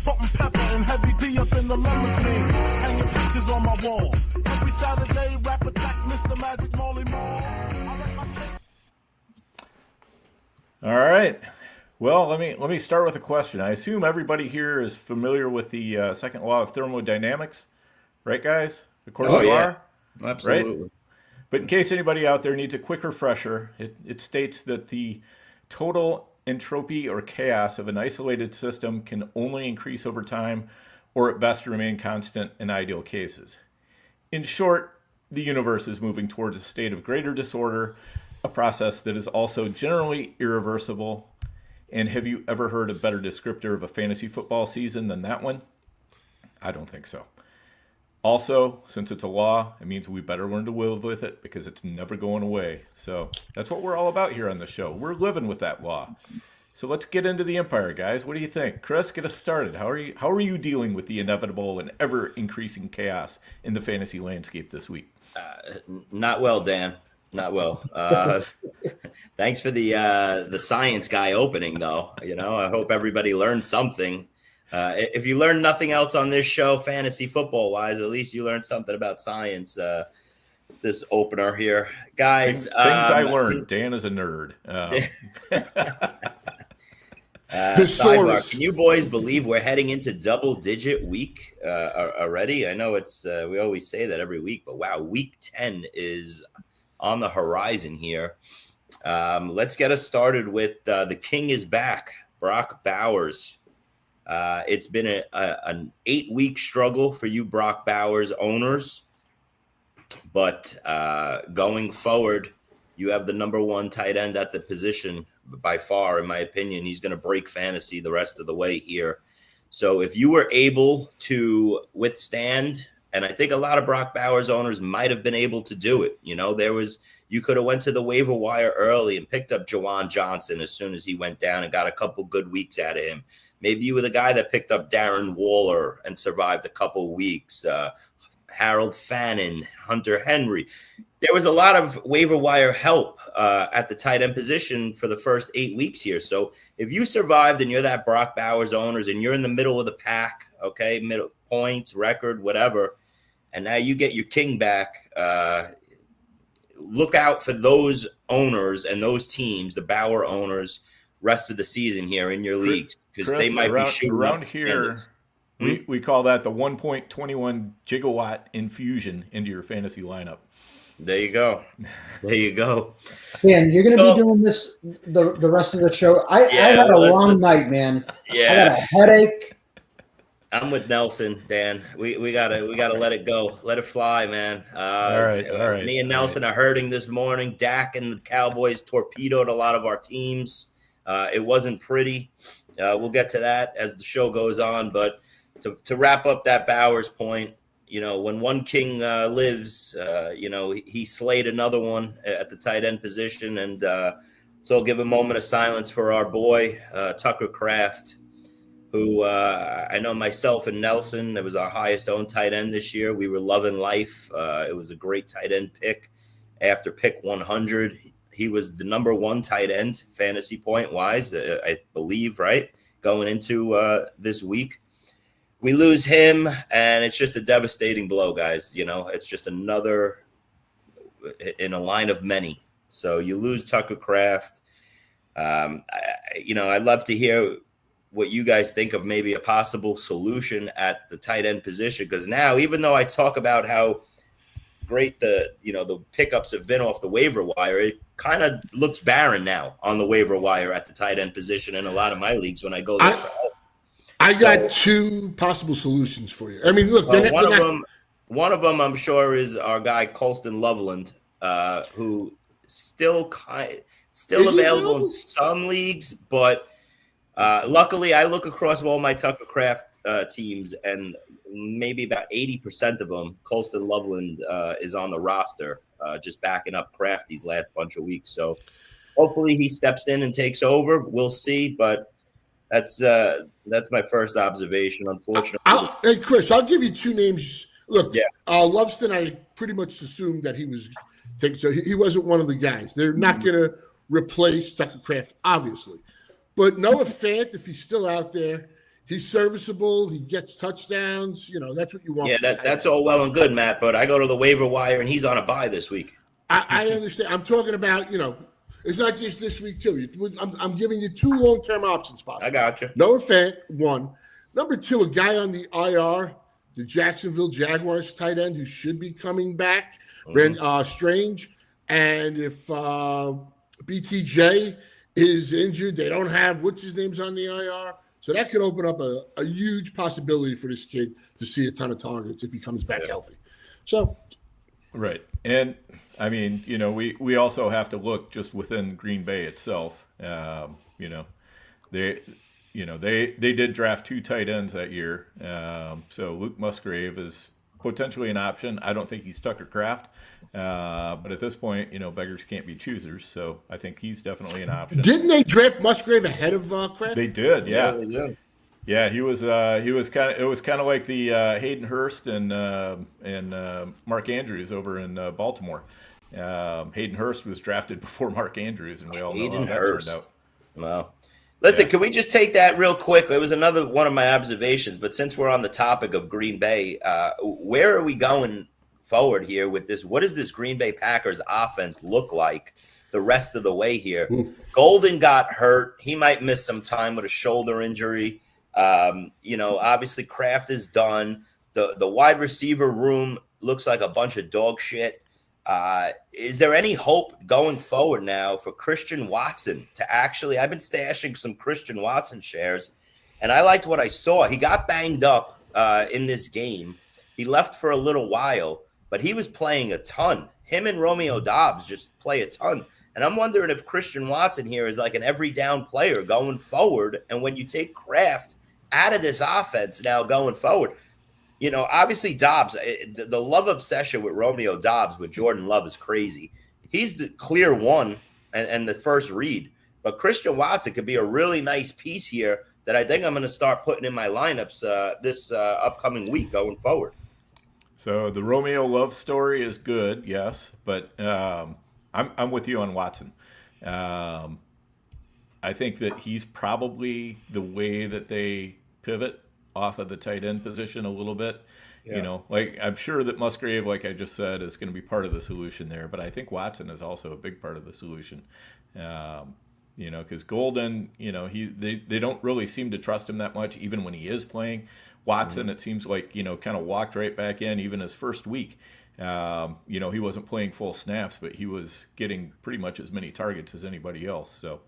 salt and pepper and heavy D up in the limousine. Hanging pictures on my wall. Every Saturday, rap attack, Mr. Magic Molly Mall. All right. Well, let me start with a question. I assume everybody here is familiar with the second law of thermodynamics, right, guys? Of course you are. Absolutely. Right? But in case anybody out there needs a quick refresher, it states that the total entropy or chaos of an isolated system can only increase over time or at best remain constant in ideal cases. In short, the universe is moving towards a state of greater disorder, a process that is also generally irreversible. And have you ever heard a better descriptor of a fantasy football season than that one? I don't think so. Also, since it's a law, it means we better learn to live with it because it's never going away. So that's what we're all about here on the show. We're living with that law. So let's get into the Empire, guys. What do you think? Chris, get us started. How are you dealing with the inevitable and ever-increasing chaos in the fantasy landscape this week? Not well, Dan. Not well. Thanks for the science guy opening, though. You know, I hope everybody learned something. If you learn nothing else on this show, fantasy football wise, at least you learned something about science. This opener here, guys. Things I learned. Dan is a nerd. Sidebar, can you boys believe we're heading into double-digit week already? I know it's we always say that every week, but wow, week 10 is on the horizon here. Let's get us started with the king is back, Brock Bowers. It's been an 8-week struggle for you Brock Bowers owners, but going forward, you have the number one tight end at the position by far, in my opinion. He's going to break fantasy the rest of the way here. So if you were able to withstand, and I think a lot of Brock Bowers owners might have been able to do it. You know, you could have went to the waiver wire early and picked up Jawan Johnson as soon as he went down and got a couple good weeks out of him. Maybe you were the guy that picked up Darren Waller and survived a couple weeks. Harold Fannin, Hunter Henry. There was a lot of waiver wire help at the tight end position for the first 8 weeks here. So if you survived and you're that Brock Bowers owners and you're in the middle of the pack, okay, middle points, record, whatever, and now you get your king back, look out for those owners and those teams, the Bauer owners, rest of the season here in your leagues, because they might be shooting around here. We call that the 1.21 gigawatt infusion into your fantasy lineup. There you go. There you go. Dan, you're going to be doing this the rest of the show. I had a long night, man. Yeah. I got a headache. I'm with Nelson, Dan. We gotta let it go. Let it fly, man. All right. Me and Nelson are hurting this morning. Dak and the Cowboys torpedoed a lot of our teams. It wasn't pretty. We'll get to that as the show goes on. But to wrap up that Bowers point, you know, when one king lives, you know, he slayed another one at the tight end position. And so I'll give a moment of silence for our boy, Tucker Kraft, who I know myself and Nelson, it was our highest owned tight end this year. We were loving life. It was a great tight end pick. After pick 100, he was the number one tight end fantasy point wise, I believe, right? Going into this week. We lose him, and it's just a devastating blow, guys. You know, it's just another in a line of many. So you lose Tucker Kraft. You know, I'd love to hear what you guys think of maybe a possible solution at the tight end position, because now, even though I talk about how great the pickups have been off the waiver wire, it kind of looks barren now on the waiver wire at the tight end position in a lot of my leagues when I go there for help. I got two possible solutions for you. I mean, look, one of them I'm sure is our guy Colston Loveland, who still available in some leagues, but luckily I look across all my Tucker Kraft teams, and maybe about 80% of them, Colston Loveland is on the roster, just backing up Kraft these last bunch of weeks. So hopefully he steps in and takes over. We'll see, but that's my first observation. Unfortunately, hey Chris, I'll give you two names. Look, Loveston, I pretty much assumed that he was taken, so he wasn't one of the guys. They're not going to replace Tucker Kraft, obviously. But Noah Fant, if he's still out there, He's serviceable. He gets touchdowns. You know, that's what you want. Yeah, that's all well and good, Matt. But I go to the waiver wire, and he's on a bye this week. I understand. I'm talking about, you know, it's not just this week too. I'm giving you 2 long-term options possible. I got you. Noah Fant, 1. Number 2, a guy on the IR, the Jacksonville Jaguars tight end who should be coming back, Strange. And if BTJ is injured, they don't have what's his name's on the IR. So that could open up a huge possibility for this kid to see a ton of targets if he comes back healthy. So, right. And I mean, you know, we also have to look just within Green Bay itself. You know, they did draft 2 tight ends that year. So Luke Musgrave is potentially an option. I don't think he's Tucker Kraft. But at this point, you know, beggars can't be choosers. So I think he's definitely an option. Didn't they draft Musgrave ahead of Kraft? They did, yeah. They did. Yeah, he was kind of. It was kind of like the Hayden Hurst and Mark Andrews over in Baltimore. Hayden Hurst was drafted before Mark Andrews, and we all know how that turned out. Wow. Listen, can we just take that real quick? It was another one of my observations, but since we're on the topic of Green Bay, where are we going forward here with this? What does this Green Bay Packers offense look like the rest of the way here? Golden got hurt. He might miss some time with a shoulder injury. You know, obviously Kraft is done. The wide receiver room looks like a bunch of dog shit. Is there any hope going forward now for Christian Watson to actually – I've been stashing some Christian Watson shares, and I liked what I saw. He got banged up in this game. He left for a little while, but he was playing a ton. Him and Romeo Doubs just play a ton. And I'm wondering if Christian Watson here is like an every down player going forward. And when you take Kraft out of this offense now going forward, you know, obviously Dobbs, the love obsession with Romeo Doubs with Jordan Love is crazy. He's the clear one and the first read. But Christian Watson could be a really nice piece here that I think I'm going to start putting in my lineups this upcoming week going forward. So the Romeo Love story is good, yes, but I'm with you on Watson. I think that he's probably the way that they pivot off of the tight end position a little bit. Yeah. You know, like I'm sure that Musgrave, like I just said, is going to be part of the solution there, but I think Watson is also a big part of the solution. You know, because Golden, you know, they don't really seem to trust him that much, even when he is playing. Watson, it seems like, you know, kind of walked right back in even his first week. You know, he wasn't playing full snaps, but he was getting pretty much as many targets as anybody else. So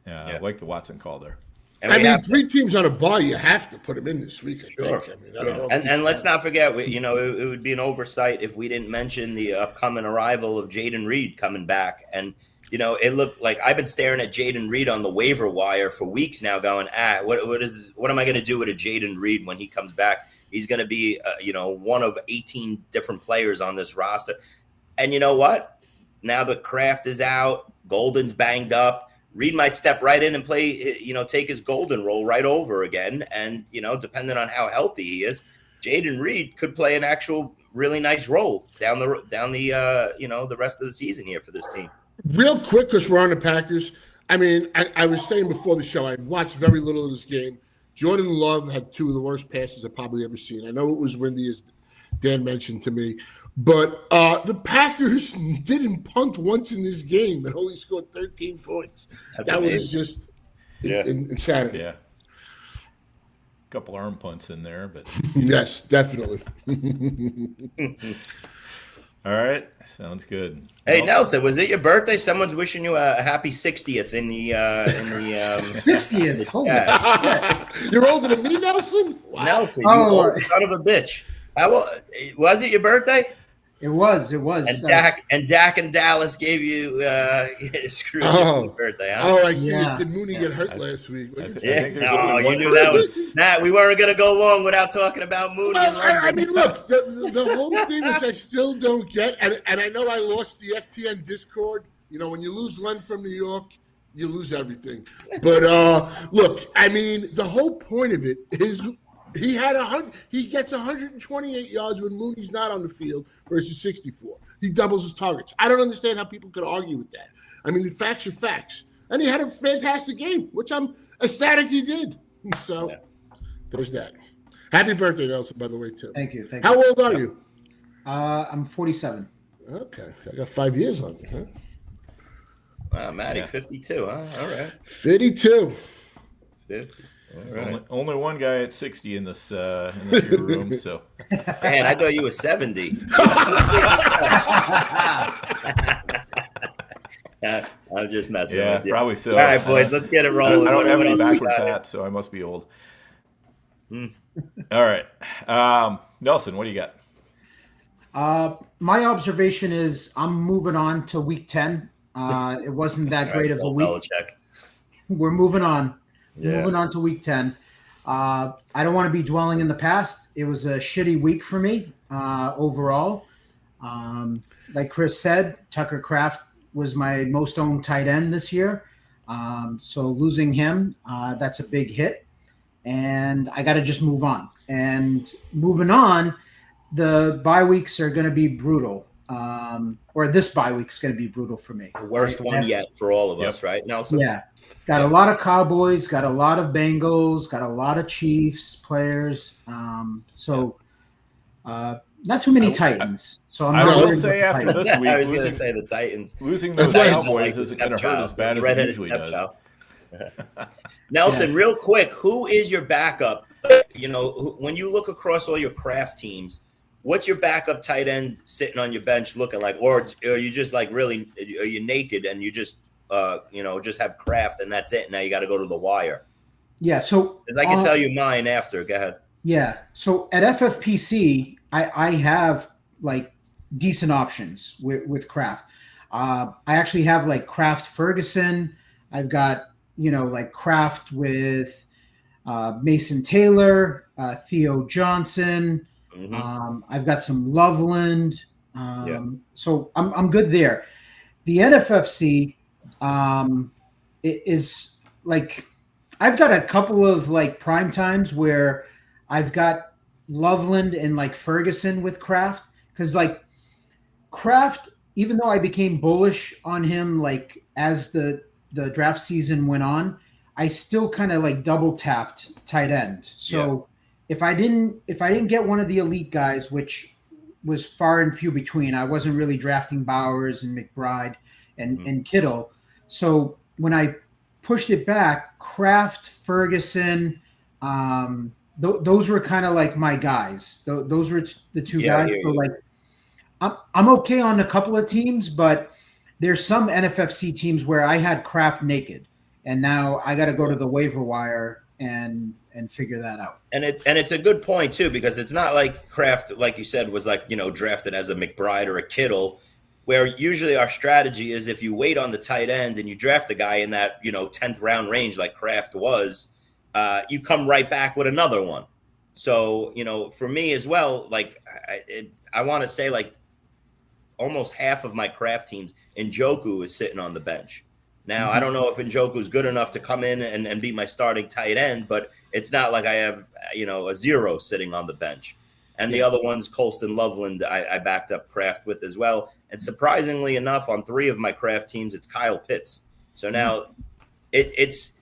I like the Watson call there. And I mean, 3 teams on a bye, you have to put him in this week, I think. I mean, I don't know. And let's not forget, you know, it would be an oversight if we didn't mention the upcoming arrival of Jaden Reed coming back. And, you know, it looked like I've been staring at Jaden Reed on the waiver wire for weeks now going, what am I going to do with a Jaden Reed when he comes back? He's going to be, you know, one of 18 different players on this roster. And you know what? Now that Kraft is out, Golden's banged up, Reed might step right in and play, you know, take his Golden role right over again. And, you know, depending on how healthy he is, Jaden Reed could play an actual really nice role down the you know, the rest of the season here for this team. Real quick, because we're on the Packers. I mean, I was saying before the show, I watched very little of this game. Jordan Love had 2 of the worst passes I've probably ever seen. I know it was windy, as Dan mentioned to me. But the Packers didn't punt once in this game and only scored 13 points. That was just insanity. Yeah. A couple arm punts in there, but yes, definitely. All right, sounds good. Hey, Nelson, was it your birthday? Someone's wishing you a happy 60th in the 60th. Holy shit! You're older than me, Nelson. Wow. Nelson, you old son of a bitch. Was it your birthday? It was. And Dak and Dallas gave you screwed your birthday. Huh? Oh, I see. Yeah. Did Mooney get hurt last week? You knew that was Matt. We weren't going to go long without talking about Mooney. Well, I mean, look, the whole thing, which I still don't get, and I know I lost the FTN Discord. You know, when you lose Len from New York, you lose everything. But look, I mean, the whole point of it is. He gets 128 yards when Mooney's not on the field versus 64. He doubles his targets. I don't understand how people could argue with that. I mean, the facts are facts. And he had a fantastic game, which I'm ecstatic he did. So There's that. Happy birthday, Nelson, by the way, too. Thank you. How old are you? I'm 47. Okay. I got 5 years on you, huh? Wow, Matty, 52, huh? All right. 52. 50. There's only one guy at 60 in this room, so. Man, I thought you were 70. I'm just messing with you. Yeah, probably so. All right, boys, let's get it rolling. I don't have any backwards hats, so I must be old. All right. Nelson, what do you got? My observation is I'm moving on to week 10. It wasn't that great of a week. Belichick. We're moving on. Yeah. Moving on to week 10. I don't want to be dwelling in the past. It was a shitty week for me overall. Like Chris said, Tucker Kraft was my most owned tight end this year. So losing him, that's a big hit. And I got to just move on. And moving on, the bye weeks are going to be brutal. Or this bye week is going to be brutal for me. The worst one yet for all of us, right, Nelson? Yeah. Got a lot of Cowboys, got a lot of Bengals, got a lot of Chiefs players. Not too many Titans. So I will say after this week, I was going to say the Titans. Losing those Cowboys isn't going to hurt as bad as it usually does. Nelson, real quick, who is your backup? You know, when you look across all your Kraft teams, what's your backup tight end sitting on your bench looking like? Or are you just like really, are you naked and you just, just have Kraft and that's it? Now you got to go to the wire. Yeah. So I can tell you mine after. Go ahead. Yeah. So at FFPC, I have like decent options with Kraft. I actually have like Kraft Ferguson. I've got, like Kraft with Mason Taylor, Theo Johnson. Mm-hmm. I've got some Loveland. So I'm good there. The NFFC is like, I've got a couple of like prime times where I've got Loveland and like Ferguson with Kraft, because like Kraft, even though I became bullish on him like as the draft season went on, I still kind of like double tapped tight end. So if I didn't get one of the elite guys, which was far and few between, I wasn't really drafting Bowers and McBride and Kittle. So when I pushed it back, Kraft, Ferguson, those were kind of like my guys. Those were the two guys. So like, I'm okay on a couple of teams, but there's some NFFC teams where I had Kraft naked, and now I got to go to the waiver wire and figure that out. And it's a good point too, because it's not like Kraft, like you said, was like drafted as a McBride or a Kittle, where usually our strategy is if you wait on the tight end and you draft the guy in that 10th round range like Kraft was. You come right back with another one. So, for me as well, like I want to say like almost half of my Kraft teams, Njoku is sitting on the bench. Now, I don't know if Njoku is good enough to come in and be my starting tight end, but it's not like I have, a zero sitting on the bench. And the other ones, Colston Loveland, I backed up Kraft with as well. And surprisingly enough, on 3 of my Kraft teams, it's Kyle Pitts. So now it's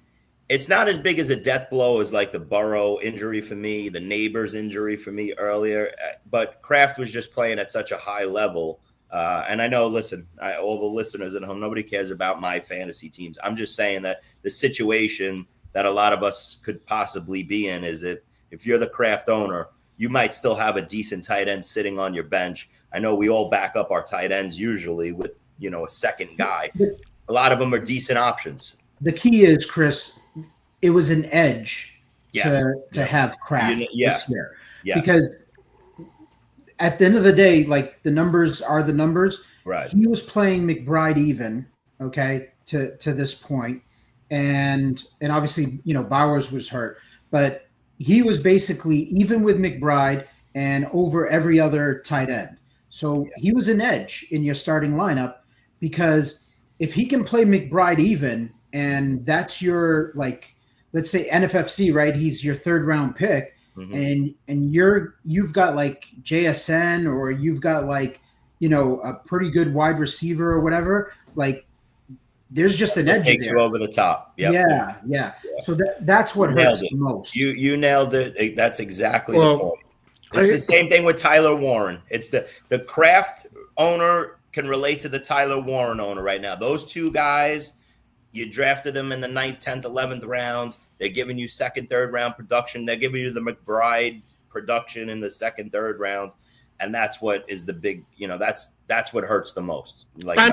not as big as a death blow as like the Burrow injury for me, the Neighbors injury for me earlier. But Kraft was just playing at such a high level. And I know, listen, all the listeners at home, nobody cares about my fantasy teams. I'm just saying that the situation that a lot of us could possibly be in is if you're the Kraft owner, you might still have a decent tight end sitting on your bench. I know we all back up our tight ends usually with, a second guy. A lot of them are decent options. The key is, Chris, it was an edge to have Kraft this year. Yes. Because at the end of the day, like the numbers are the numbers. Right. He was playing McBride even, to this point. And obviously, Bowers was hurt. But he was basically even with McBride and over every other tight end. So he was an edge in your starting lineup, because if he can play McBride even, and that's your, like, let's say NFFC, right? He's your 3rd round pick, and you've got like JSN, or you've got like, a pretty good wide receiver or whatever. Like there's just an edge takes there. you over the top. Yep. Yeah. So that's what hurts the most. You nailed it. That's exactly the point. It's the same thing with Tyler Warren. It's the Kraft owner can relate to the Tyler Warren owner right now. Those two guys, you drafted them in the 9th, 10th, 11th round. They're giving you second, third round production. They're giving you the McBride production in the second, third round. And that's what is the big, that's what hurts the most. I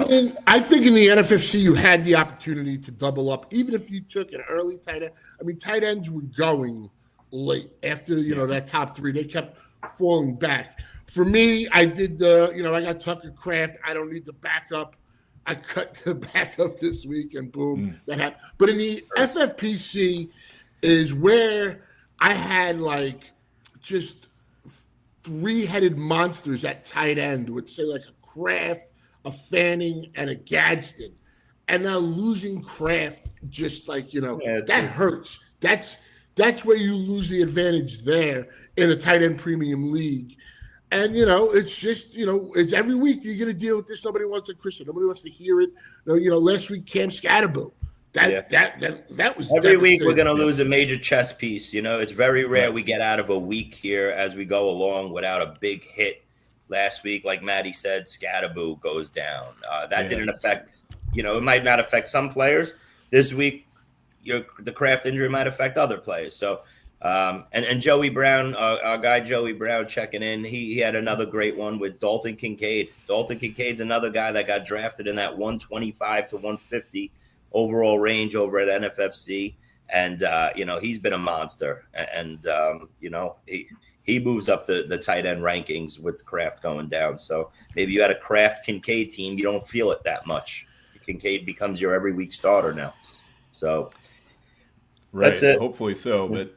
think in the NFFC, you had the opportunity to double up, even if you took an early tight end. I mean, tight ends were going late after, that top three. They kept falling back. For me, I did I got Tucker Kraft. I don't need the backup. I cut the backup this week and boom, that happened. But in the FFPC is where I had just three-headed monsters at tight end, would say like a Kraft, a Fanning, and a Gadsden. And now losing Kraft just that hurts. That's where you lose the advantage there in a tight end premium league. And, it's just, it's every week you're going to deal with this. Nobody wants a Christian. Nobody wants to hear it. Last week, Cam Scatterbill. That was every week we're going to lose a major chess piece. It's very rare we get out of a week here as we go along without a big hit. Last week, like Maddie said, Scatterbo goes down. That didn't affect, it might not affect some players. This week, the Kraft injury might affect other players. So, and Joey Brown, our guy Joey Brown checking in, he had another great one with Dalton Kincaid. Dalton Kincaid's another guy that got drafted in that 125 to 150 overall range over at NFFC. And, he's been a monster. And he moves up the tight end rankings with Kraft going down. So maybe you had a Kraft Kincaid team. You don't feel it that much. Kincaid becomes your every week starter now. So right, that's it. Hopefully so. But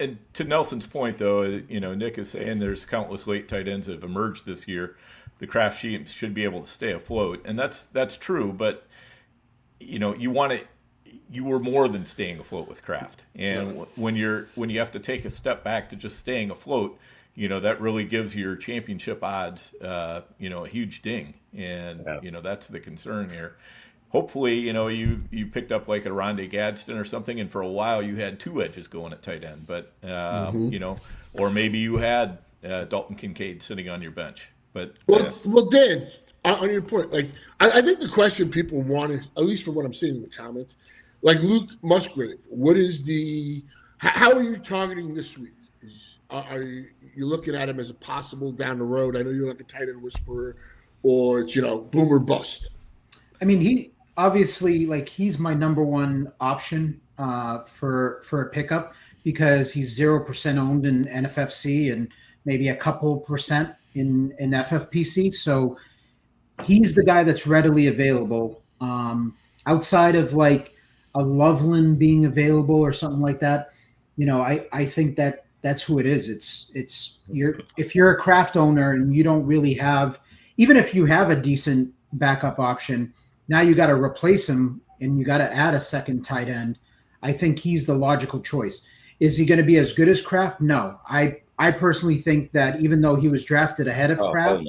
and to Nelson's point, though, Nick is saying there's countless late tight ends that have emerged this year. The Kraft teams should be able to stay afloat, and that's true. But you were more than staying afloat with Kraft, and when you have to take a step back to just staying afloat, that really gives your championship odds, a huge ding, and that's the concern here. Hopefully, you picked up like a Rondé Gadsden or something, and for a while you had two edges going at tight end, but or maybe you had Dalton Kincaid sitting on your bench. But well, Dan, on your point, I think the question people want is, at least from what I'm seeing in the comments, like Luke Musgrave, how are you targeting this week? Are you looking at him as a possible down the road? I know you're like a tight end whisperer, or it's boom or bust. I mean, he obviously he's my number one option for a pickup because he's 0% owned in NFFC and maybe a couple percent in FFPC. So he's the guy that's readily available. Outside of a Loveland being available or something like that, I think that's who it is. It's if you're a Kraft owner and you don't really have, even if you have a decent backup option, now you got to replace him and you got to add a second tight end. I think he's the logical choice. Is he going to be as good as Kraft? No. I personally think that even though he was drafted ahead of Kraft,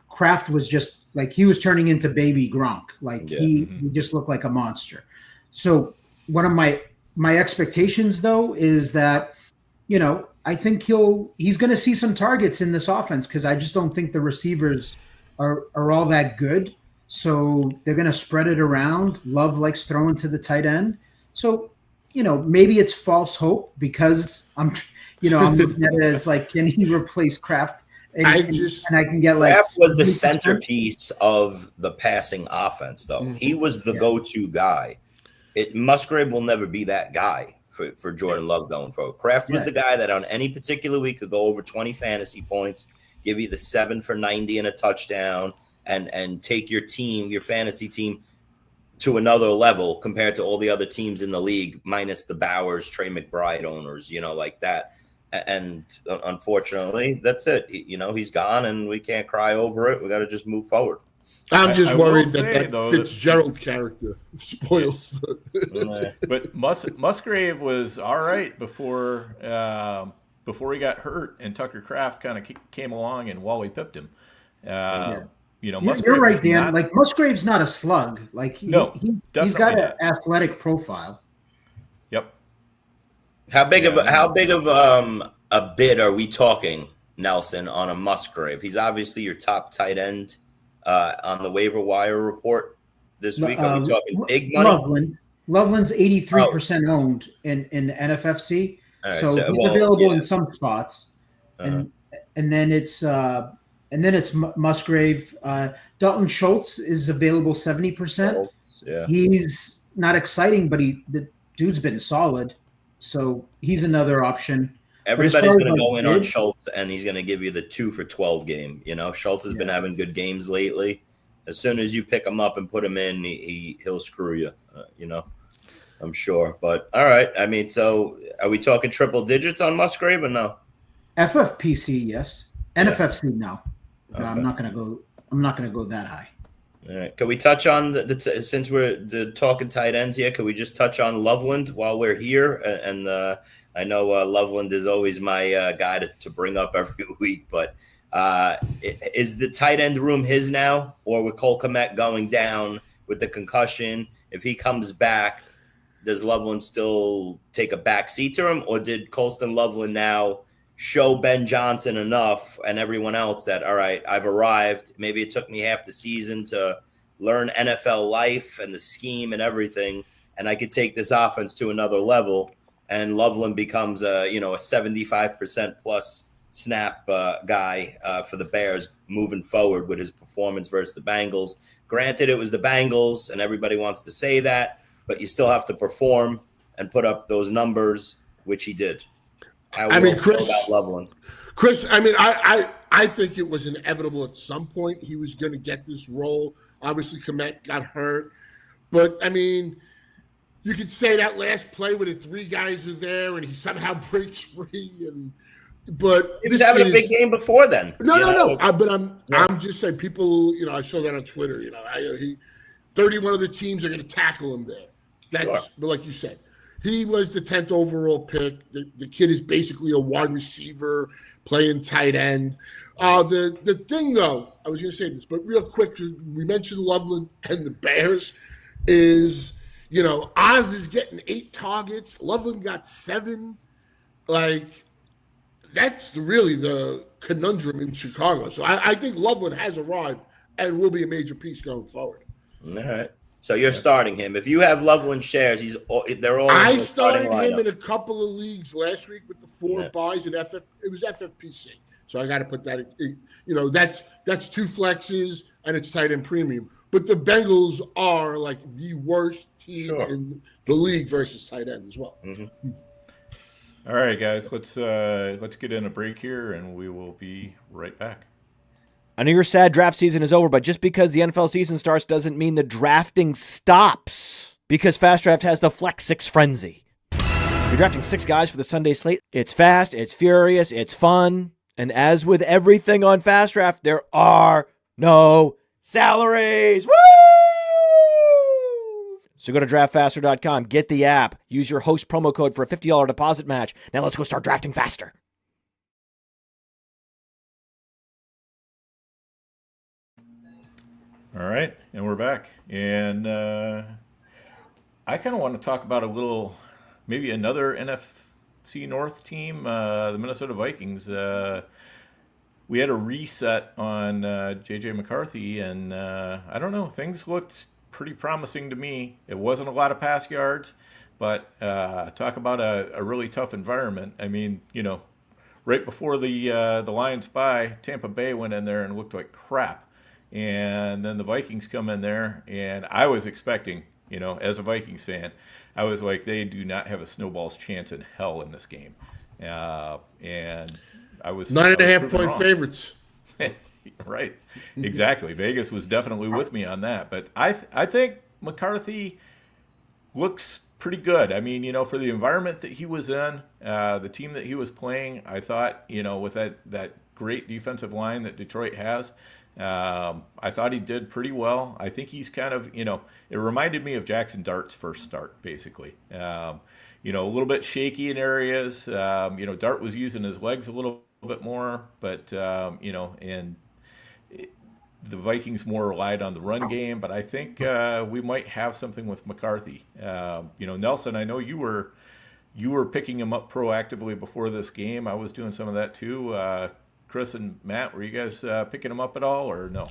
Kraft was just he was turning into baby Gronk. He just looked like a monster. So one of my expectations though is that, I think he's going to see some targets in this offense because I just don't think the receivers are all that good. So they're going to spread it around. Love likes throwing to the tight end. So, maybe it's false hope because I'm looking at it as can he replace Kraft? And I can get Kraft was the centerpiece of the passing offense, though. Mm-hmm. He was the go-to guy. Musgrave will never be that guy for Jordan Love going forward. Kraft was the guy that on any particular week could go over 20 fantasy points, give you the 7 for 90 and a touchdown, and take your fantasy team to another level compared to all the other teams in the league, minus the Bowers, Trey McBride owners, like that. And unfortunately, that's it. He's gone, and we can't cry over it. We got to just move forward. I'm just worried that Fitzgerald character spoils. But Musgrave was all right before he got hurt, and Tucker Kraft kind of came along and Wally pipped him. Musgrave you're right, Dan. not, Like Musgrave's not a slug. Like he's got definitely an not. athletic profile. Yep. How big of a bid are we talking, Nelson, on a Musgrave? He's obviously your top tight end on the waiver wire report this week. Are we talking big money? Loveland's 83% owned in NFFC, Right, so he's available in some spots, and then it's Musgrave. Dalton Schultz is available 70%. Yeah, he's not exciting, but the dude's been solid, so he's another option. Everybody's going to go in on Schultz, and he's going to give you the 2 for 12 game. Schultz has been having good games lately. As soon as you pick him up and put him in, he'll screw you. I'm sure. But all right, I mean, so are we talking triple digits on Musgrave or no? FFPC, yes. NFFC, no. Okay. I'm not gonna go that high. All right. Can we touch on since we're talking tight ends here? Can we just touch on Loveland while we're here? And I know Loveland is always my guy to bring up every week, but is the tight end room his now, or with Cole Kmet going down with the concussion? If he comes back, does Loveland still take a back seat to him, or did Colston Loveland now show Ben Johnson enough and everyone else that, all right, I've arrived. Maybe it took me half the season to learn NFL life and the scheme and everything, and I could take this offense to another level, and Loveland becomes a 75% plus snap guy for the Bears moving forward with his performance versus the Bengals. Granted, it was the Bengals, and everybody wants to say that, but you still have to perform and put up those numbers, which he did. Chris, I mean, I think it was inevitable at some point he was going to get this role. Obviously, Kmet got hurt. But, I mean, you could say that last play where the 3 guys are there and he somehow breaks free. But he was having a big game before then. No. I'm just saying people, I saw that on Twitter. 31 other teams are going to tackle him there. But like you said, he was the 10th overall pick. The kid is basically a wide receiver playing tight end. The thing, though, I was going to say this, but real quick, we mentioned Loveland and the Bears is, Oz is getting 8 targets. Loveland got 7. Like, that's really the conundrum in Chicago. So I think Loveland has arrived and will be a major piece going forward. All right. So you're starting him. If you have Loveland shares, they're all. I started him in a couple of leagues last week with the 4 buys in FF. It was FFPC, so I got to put that. That's 2 flexes and it's tight end premium. But the Bengals are like the worst team in the league versus tight end as well. Mm-hmm. All right, guys, let's get in a break here, and we will be right back. I know you're sad draft season is over, but just because the NFL season starts doesn't mean the drafting stops. Because Fast Draft has the Flex 6 Frenzy. You're drafting 6 guys for the Sunday slate. It's fast, it's furious, it's fun. And as with everything on Fast Draft, there are no salaries. Woo! So go to draftfaster.com, get the app, use your host promo code for a $50 deposit match. Now let's go start drafting faster. All right, and we're back. And I kind of want to talk about maybe another NFC North team, the Minnesota Vikings. We had a reset on J.J. McCarthy, and I don't know, things looked pretty promising to me. It wasn't a lot of pass yards, but talk about a really tough environment. I mean, right before the Lions bye, Tampa Bay went in there and looked like crap. And then the Vikings come in there, and I was expecting, as a Vikings fan, I was like, they do not have a snowball's chance in hell in this game. And I was 9.5 point favorites. Right, exactly. Vegas was definitely with me on that. But I think McCarthy looks pretty good. I mean, for the environment that he was in, the team that he was playing, I thought, with that great defensive line that Detroit has, I thought he did pretty well. I think he's kind of, it reminded me of Jackson Dart's first start, basically. A little bit shaky in areas. Dart was using his legs a little bit more, but, and the Vikings more relied on the run game, but I think we might have something with McCarthy. Nelson, I know you were picking him up proactively before this game. I was doing some of that too. Chris and Matt, were you guys picking him up at all, or no?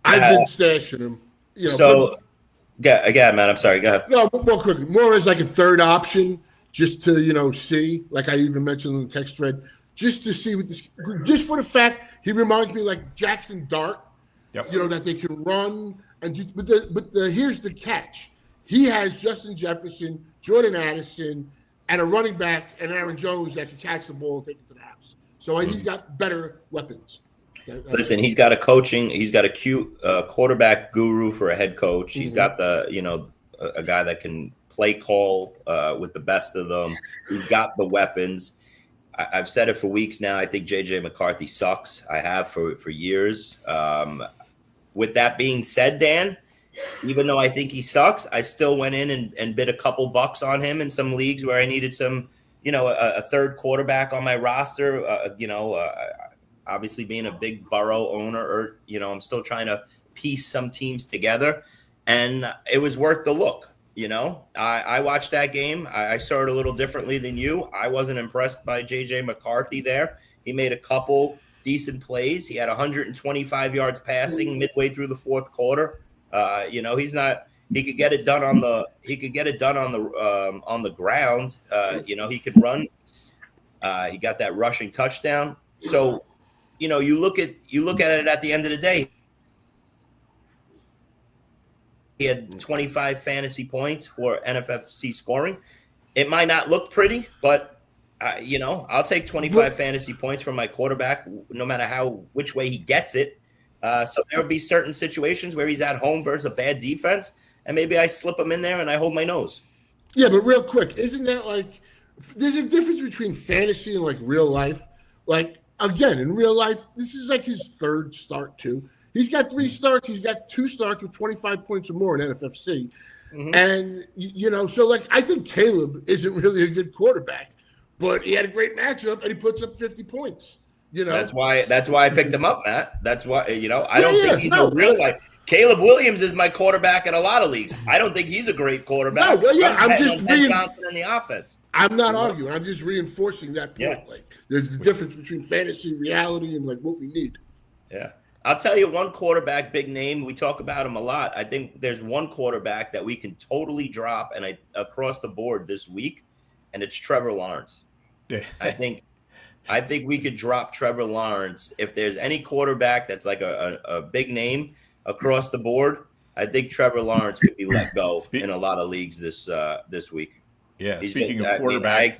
I've been stashing him. Again, Matt, I'm sorry. Go ahead. No, more quickly. More as like a third option, just to, see, like I even mentioned in the text thread, just to see what this, just for the fact he reminds me like Jackson Dart, that they can run. But here's the catch. He has Justin Jefferson, Jordan Addison, and a running back and Aaron Jones that can catch the ball and take it to the house. So he's got better weapons. Listen, he's got a cute quarterback guru for a head coach. He's got a guy that can play call with the best of them. He's got the weapons. I've said it for weeks now. I think J.J. McCarthy sucks. I have for years. With that being said, Dan, even though I think he sucks, I still went in and bid a couple bucks on him in some leagues where I needed some, a third quarterback on my roster. Obviously being a big Burrow owner, I'm still trying to piece some teams together, and it was worth the look. I watched that game. I saw it a little differently than you. I wasn't impressed by J.J. McCarthy there. He made a couple decent plays. He had 125 yards passing midway through the fourth quarter. He's not. He could get it done on the. He could get it done on the ground. He could run. He got that rushing touchdown. So, you look at it at the end of the day. He had 25 fantasy points for NFFC scoring. It might not look pretty, but I'll take 25 fantasy points from my quarterback, no matter which way he gets it. So there will be certain situations where he's at home versus a bad defense, and maybe I slip him in there and I hold my nose. Yeah, but real quick, isn't that like there's a difference between fantasy and like real life? Like again, in real life, this is like his third start too. He's got 3 starts. He's got 2 starts with 25 points or more in NFFC. Mm-hmm. And, so like I think Caleb isn't really a good quarterback, but he had a great matchup and he puts up 50 points. That's why I picked him up, Matt. That's why, I don't think he's a real life. Caleb Williams is my quarterback in a lot of leagues. I don't think he's a great quarterback. No, well, yeah, I'm just Johnson in the offense. I'm not arguing. I'm just reinforcing that point. Yeah. Like there's a difference between fantasy, reality, and like what we need. Yeah. I'll tell you one quarterback, big name. We talk about him a lot. I think there's one quarterback that we can totally drop and across the board this week, and it's Trevor Lawrence. Yeah. I think we could drop Trevor Lawrence. If there's any quarterback that's like a big name across the board, I think Trevor Lawrence could be let go in a lot of leagues this week. Yeah, speaking of quarterbacks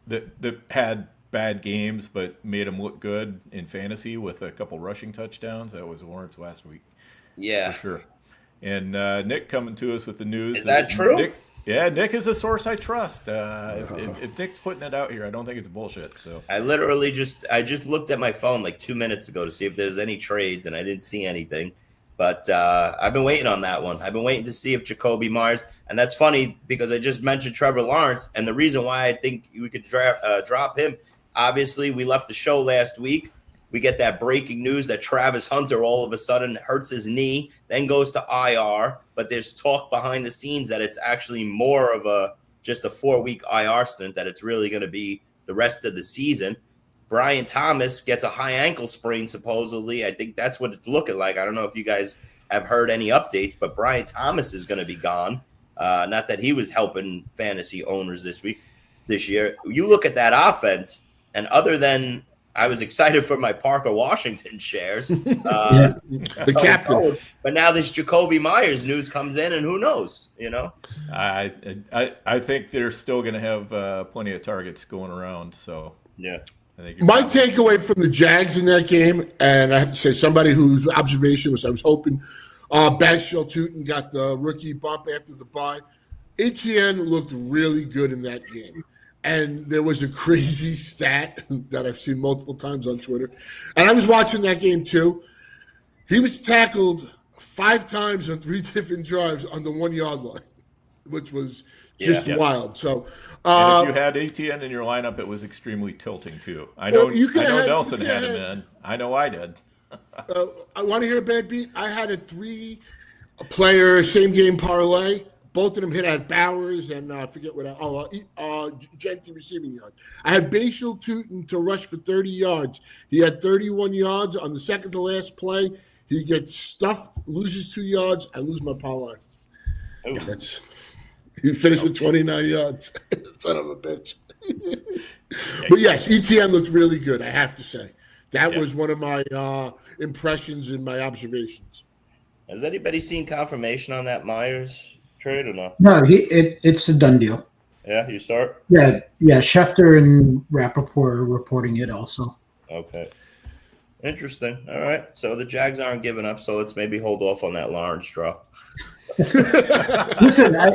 that had bad games but made him look good in fantasy with a couple rushing touchdowns, that was Lawrence last week. Yeah. For sure. And Nick coming to us with the news. Is that true? Nick is a source I trust. If Nick's putting it out here, I don't think it's bullshit. So I literally just looked at my phone like 2 minutes ago to see if there's any trades, and I didn't see anything. But I've been waiting on that one. I've been waiting to see if Jacoby Myers, and that's funny because I just mentioned Trevor Lawrence, and the reason why I think we could drop him. Obviously, we left the show last week. We get that breaking news that Travis Hunter all of a sudden hurts his knee, then goes to IR. But there's talk behind the scenes that it's actually more of just a 4-week IR stint, that it's really going to be the rest of the season. Brian Thomas gets a high ankle sprain, supposedly. I think that's what it's looking like. I don't know if you guys have heard any updates, but Brian Thomas is going to be gone. Not that he was helping fantasy owners this year. You look at that offense, and other than I was excited for my Parker Washington shares, the captain. But now this Jacoby Myers news comes in, and who knows? I think they're still going to have plenty of targets going around. So yeah. My takeaway from the Jags in that game, and I have to say, somebody whose observation was I was hoping Bagshell Tootin got the rookie bump after the bye. Etienne looked really good in that game. And there was a crazy stat that I've seen multiple times on Twitter. And I was watching that game too. He was tackled 5 times on 3 different drives on the 1-yard line, which was just wild. So, and if you had Etienne in your lineup, it was extremely tilting too. I know Nelson had him in. I know I did. I want to hear a bad beat. I had a 3-player same game parlay. Both of them hit at Bowers and I forget what. Gentry receiving yards. I had Bashal Tootin to rush for 30 yards. He had 31 yards on the second to last play. He gets stuffed, loses 2 yards. I lose my parlay. He finished with 29 yards. Son of a bitch. But yes, ETN looked really good. I have to say that was one of my impressions and my observations. Has anybody seen confirmation on that Myers trade or not? No, it's a done deal. Yeah, you start? Yeah. Schefter and Rappaport are reporting it also. Okay. Interesting. All right. So the Jags aren't giving up, so let's maybe hold off on that Lawrence draw. Listen, at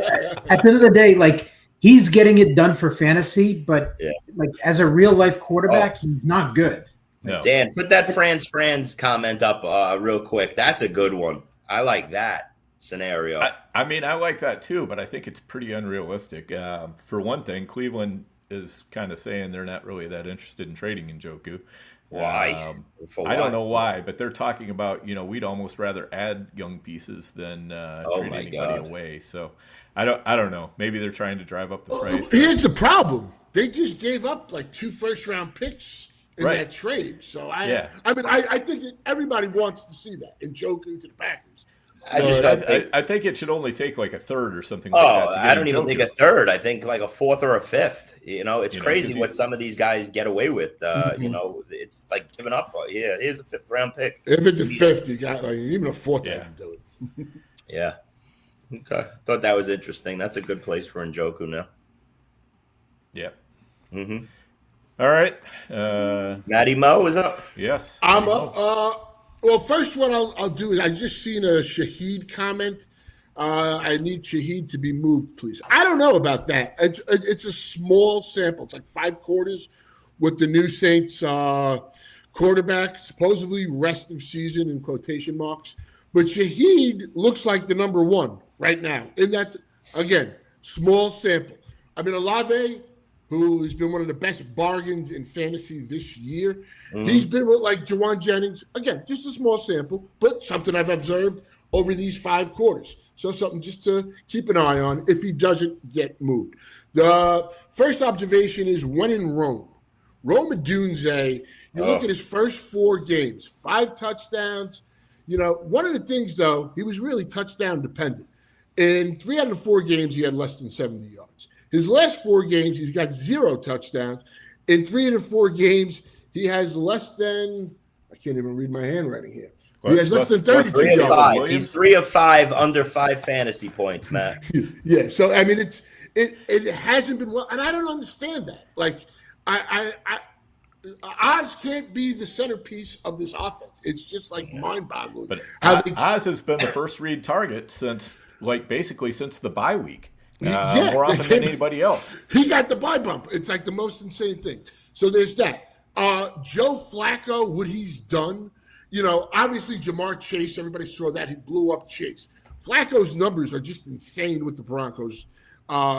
the end of the day, like, he's getting it done for fantasy, but like as a real life quarterback, he's not good. No. Dan, put that Franz comment up real quick. That's a good one. I like that scenario. I mean, I like that too, but I think it's pretty unrealistic. For one thing, Cleveland is kind of saying they're not really that interested in trading Njoku. Why? I don't know why, but they're talking about, we'd almost rather add young pieces than trade anybody away. So I don't know. Maybe they're trying to drive up the price. Here's the problem. They just gave up like 2 first-round picks in that trade. So I think everybody wants to see that Njoku to the Packers. I think it should only take like a third or something like that. I don't even think a third. I think like a fourth or a fifth. It's crazy what some of these guys get away with. It's like giving up. Here's a 5th round pick. If it's a 5th, you got like even a 4th. I can do it. Yeah. Okay. Thought that was interesting. That's a good place for Njoku now. Yeah. Mm-hmm. All right. Matty Mo is up. Yes. I'm up. Well, first what I'll do is I just seen a Shaheed comment. I need Shaheed to be moved, please. I don't know about that. It's a small sample. It's like 5 quarters with the new Saints quarterback, supposedly rest of season in quotation marks. But Shaheed looks like the number 1 right now. And that, again, small sample. I mean, Olave, who has been one of the best bargains in fantasy this year. He's been with like Jawan Jennings. Again, just a small sample, but something I've observed over these 5 quarters. So something just to keep an eye on if he doesn't get moved. The first observation is when in Rome. Rome Odunze, you look at his first 4 games, 5 touchdowns. One of the things, though, he was really touchdown dependent. In 3 out of 4 games, he had less than 70 yards. His last 4 games, he's got 0 touchdowns. In 3 out of 4 games, he has less than, I can't even read my handwriting here. He has less than 32 yards. He's 3 of 5 under 5 fantasy points, Matt. Yeah, so I mean, it hasn't been well, and I don't understand that. Like, Oz can't be the centerpiece of this offense. It's just like mind-boggling. But Oz has been the first read target since the bye week. More often than anybody else. He got the bye bump. It's like the most insane thing. So there's that. Joe Flacco, what he's done, obviously Jamar Chase, everybody saw that. He blew up Chase. Flacco's numbers are just insane with the Broncos.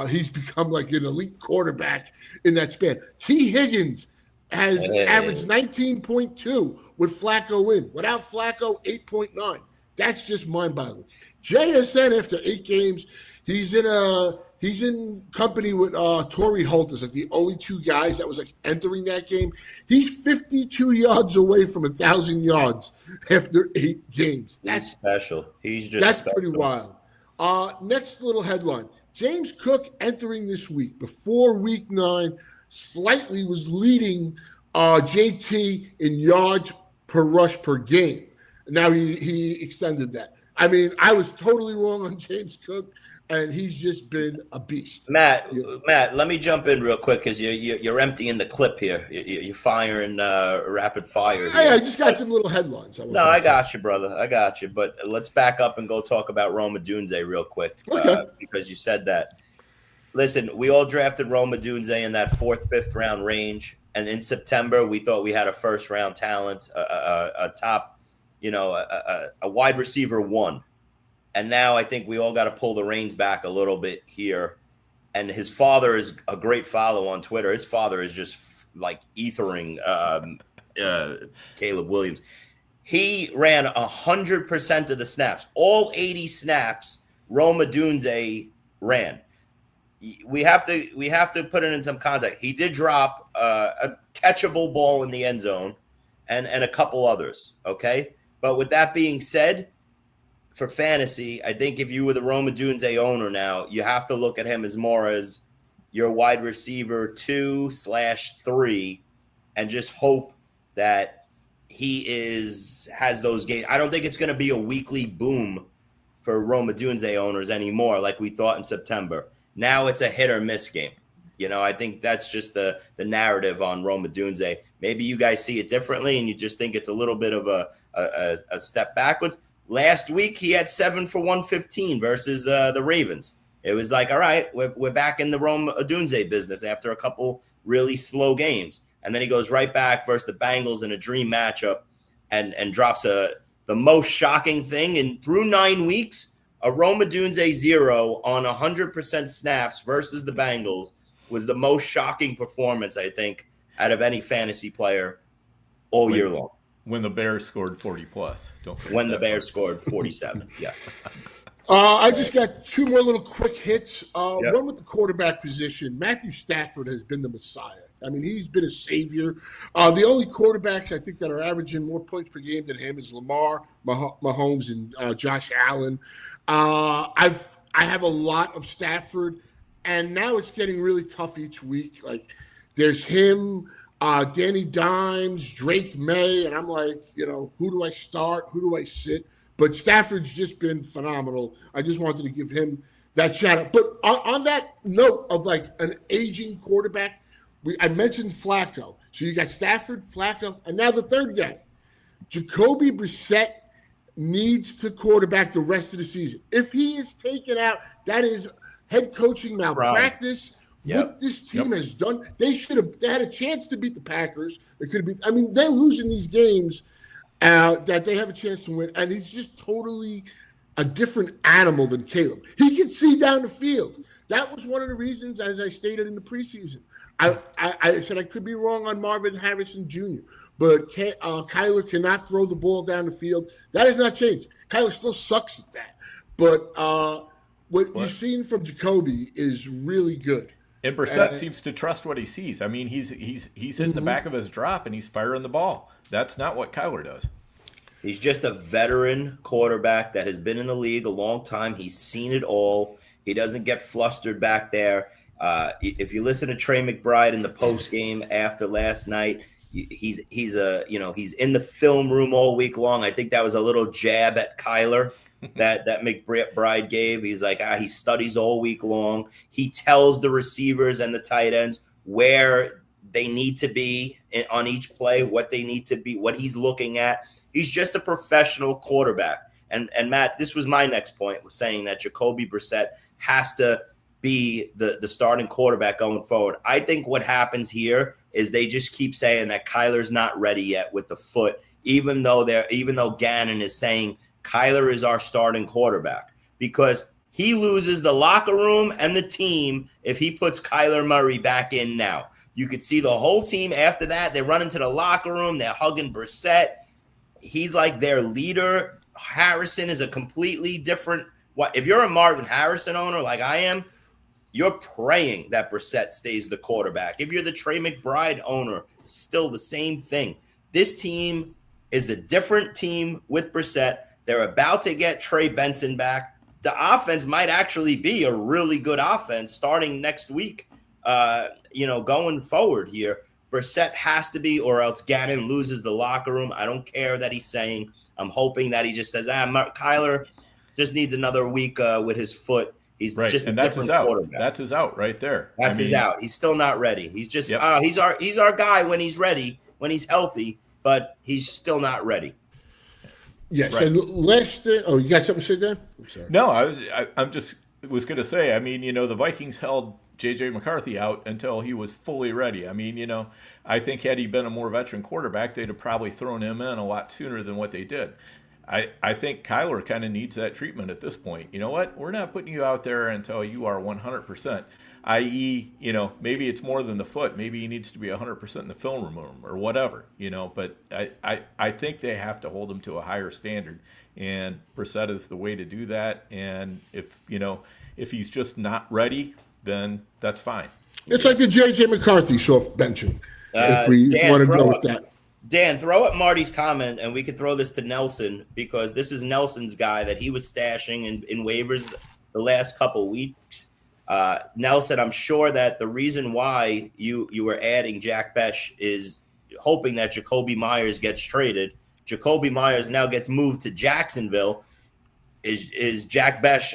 He's become like an elite quarterback in that span. T. Higgins has averaged 19.2 with Flacco in. Without Flacco, 8.9. That's just mind-boggling. JSN, after 8 games, he's in company with Torrey Holt as like the only 2 guys that was like entering that game. He's 52 yards away from 1,000 yards after 8 games. That's special. That's pretty wild. Next little headline. James Cook entering this week before week 9 slightly was leading JT in yards per rush per game. Now he extended that. I mean, I was totally wrong on James Cook, and he's just been a beast. Matt, let me jump in real quick because you're emptying the clip here. You're firing rapid fire. Hey, I just got some little headlines. I got you, brother. I got you. But let's back up and go talk about Rome Odunze real quick because you said that. Listen, we all drafted Rome Odunze in that 4th, 5th round range. And in September, we thought we had a first-round talent, a top, a wide receiver 1. And now I think we all got to pull the reins back a little bit here. And his father is a great follow on Twitter. His father is just like ethering Caleb Williams. He ran 100% of the snaps. All 80 snaps Rome Odunze ran. We have to put it in some context. He did drop a catchable ball in the end zone and a couple others, okay? But with that being said, for fantasy, I think if you were the Rome Odunze owner now, you have to look at him as more as your wide receiver 2/3 and just hope that he has those games. I don't think it's going to be a weekly boom for Rome Odunze owners anymore like we thought in September. Now it's a hit or miss game. I think that's just the narrative on Rome Odunze. Maybe you guys see it differently and you just think it's a little bit of a step backwards. Last week, he had 7 for 115 versus the Ravens. It was like, all right, we're back in the Rome Odunze business after a couple really slow games. And then he goes right back versus the Bengals in a dream matchup and drops the most shocking thing. And through 9 weeks, a Rome Odunze 0 on 100% snaps versus the Bengals was the most shocking performance, I think, out of any fantasy player all year long. When the Bears scored 40+. Don't forget when the Bears scored 47, yes. I just got 2 more little quick hits. One with the quarterback position. Matthew Stafford has been the Messiah. I mean, he's been a savior. The only quarterbacks I think that are averaging more points per game than him is Lamar, Mahomes, and Josh Allen. I have a lot of Stafford, and now it's getting really tough each week. Like, there's him, Danny Dimes, Drake May, and I'm like, who do I start? Who do I sit? But Stafford's just been phenomenal. I just wanted to give him that shout out. But on that note of like an aging quarterback, I mentioned Flacco. So you got Stafford, Flacco, and now the third guy. Jacoby Brissett needs to quarterback the rest of the season. If he is taken out, that is head coaching malpractice. Yep. What this team has done, they had a chance to beat the Packers. It could have been. I mean, they're losing these games that they have a chance to win, and he's just totally a different animal than Caleb. He can see down the field. That was one of the reasons, as I stated in the preseason. I said I could be wrong on Marvin Harrison Jr., but Kyler cannot throw the ball down the field. That has not changed. Kyler still sucks at that. But what you've seen from Jacoby is really good. And Brissett seems to trust what he sees. I mean, he's hitting the back of his drop and he's firing the ball. That's not what Kyler does. He's just a veteran quarterback that has been in the league a long time. He's seen it all. He doesn't get flustered back there. If you listen to Trey McBride in the post game after last night, he's in the film room all week long. I think that was a little jab at Kyler that McBride gave. He's like, he studies all week long. He tells the receivers and the tight ends where they need to be on each play, what they need to be, what he's looking at. He's just a professional quarterback. And Matt, this was my next point, was saying that Jacoby Brissett has to be the starting quarterback going forward. I think what happens here is they just keep saying that Kyler's not ready yet with the foot, even though Gannon is saying Kyler is our starting quarterback, because he loses the locker room and the team if he puts Kyler Murray back in now. You could see the whole team after that. They run into the locker room. They're hugging Brissett. He's like their leader. Harrison is a completely different. If you're a Marvin Harrison owner like I am, you're praying that Brissett stays the quarterback. If you're the Trey McBride owner, still the same thing. This team is a different team with Brissett. They're about to get Trey Benson back. The offense might actually be a really good offense starting next week, going forward here. Brissett has to be, or else Gannon loses the locker room. I don't care that he's saying. I'm hoping that he just says, Kyler just needs another week with his foot. He's right. just and a that's his different out. quarterback. That's his out right there. That's his out. He's still not ready. He's just he's our guy when he's ready, when he's healthy, but he's still not ready. Yes. Right. And last thing, you got something to say there? I'm sorry. No, I'm just was going to say, I mean, the Vikings held J.J. McCarthy out until he was fully ready. I mean, I think had he been a more veteran quarterback, they'd have probably thrown him in a lot sooner than what they did. I think Kyler kind of needs that treatment at this point. You know what? We're not putting you out there until you are 100%. i.e., maybe it's more than the foot. Maybe he needs to be 100% in the film room or whatever, But I think they have to hold him to a higher standard, and Brissett is the way to do that. And if he's just not ready, then that's fine. It's like the J.J. McCarthy soft benching. If we want to go with that. Dan, throw up Marty's comment, and we could throw this to Nelson, because this is Nelson's guy that he was stashing in waivers the last couple weeks. Nelson, I'm sure that the reason why you were adding Jack Besh is hoping that Jacoby Myers gets traded. Jacoby Myers now gets moved to Jacksonville. Is Jack Besh,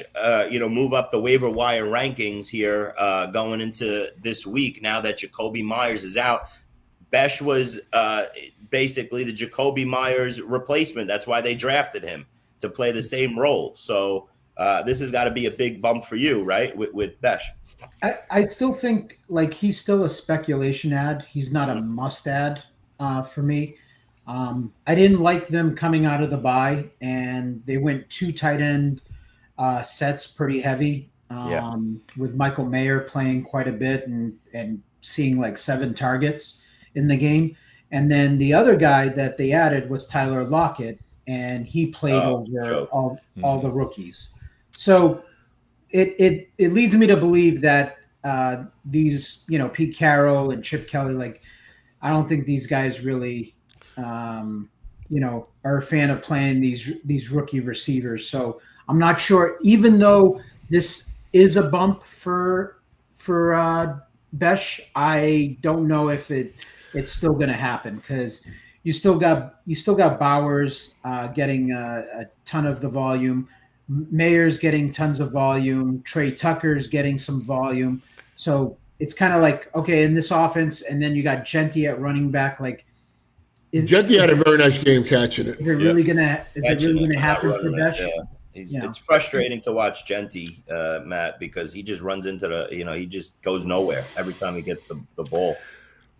move up the waiver wire rankings here going into this week now that Jacoby Myers is out? Besh was basically the Jacoby Myers replacement. That's why they drafted him, to play the same role. So this has got to be a big bump for you, right, with Besh? I still think he's still a speculation ad. He's not a must add for me. I didn't like them coming out of the bye, and they went 2 tight end sets pretty heavy with Michael Mayer playing quite a bit and seeing 7 targets in the game. And then the other guy that they added was Tyler Lockett, and he played over all the rookies. So it leads me to believe that these, Pete Carroll and Chip Kelly, I don't think these guys really are a fan of playing these rookie receivers. So I'm not sure, even though this is a bump for Besh, I don't know if it's still going to happen, because you still got Bowers getting a ton of the volume, Mayer's getting tons of volume, Trey Tucker's getting some volume. So it's kind of okay, in this offense, and then you got Genty at running back. Genty had a very nice game catching it. Is it really gonna happen for Besh? Yeah. It's frustrating to watch Genty, Matt, because he just runs into he just goes nowhere every time he gets the ball.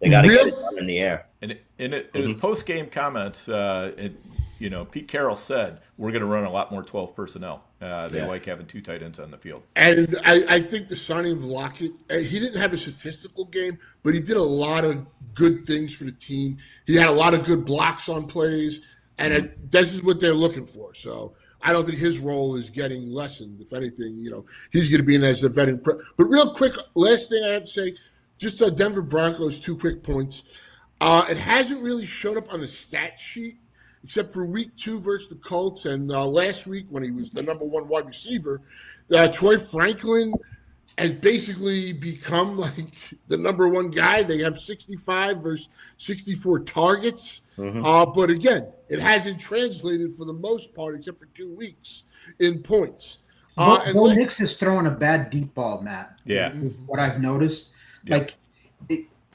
They got to get it done in the air. And in his post-game comments, Pete Carroll said, we're going to run a lot more 12 personnel. They like having 2 tight ends on the field. And I think the signing of Lockett, he didn't have a statistical game, but he did a lot of good things for the team. He had a lot of good blocks on plays, and this is what they're looking for. So I don't think his role is getting lessened. If anything, he's going to be in as a veteran. But real quick, last thing I have to say, just Denver Broncos, 2 quick points. It hasn't really shown up on the stat sheet, except for week 2 versus the Colts, and last week when he was the number 1 wide receiver. Troy Franklin has basically become the number 1 guy. They have 65 versus 64 targets. But again, it hasn't translated for the most part, except for 2 weeks, in points. Bo Nix is throwing a bad deep ball, Matt. Yeah. What I've noticed.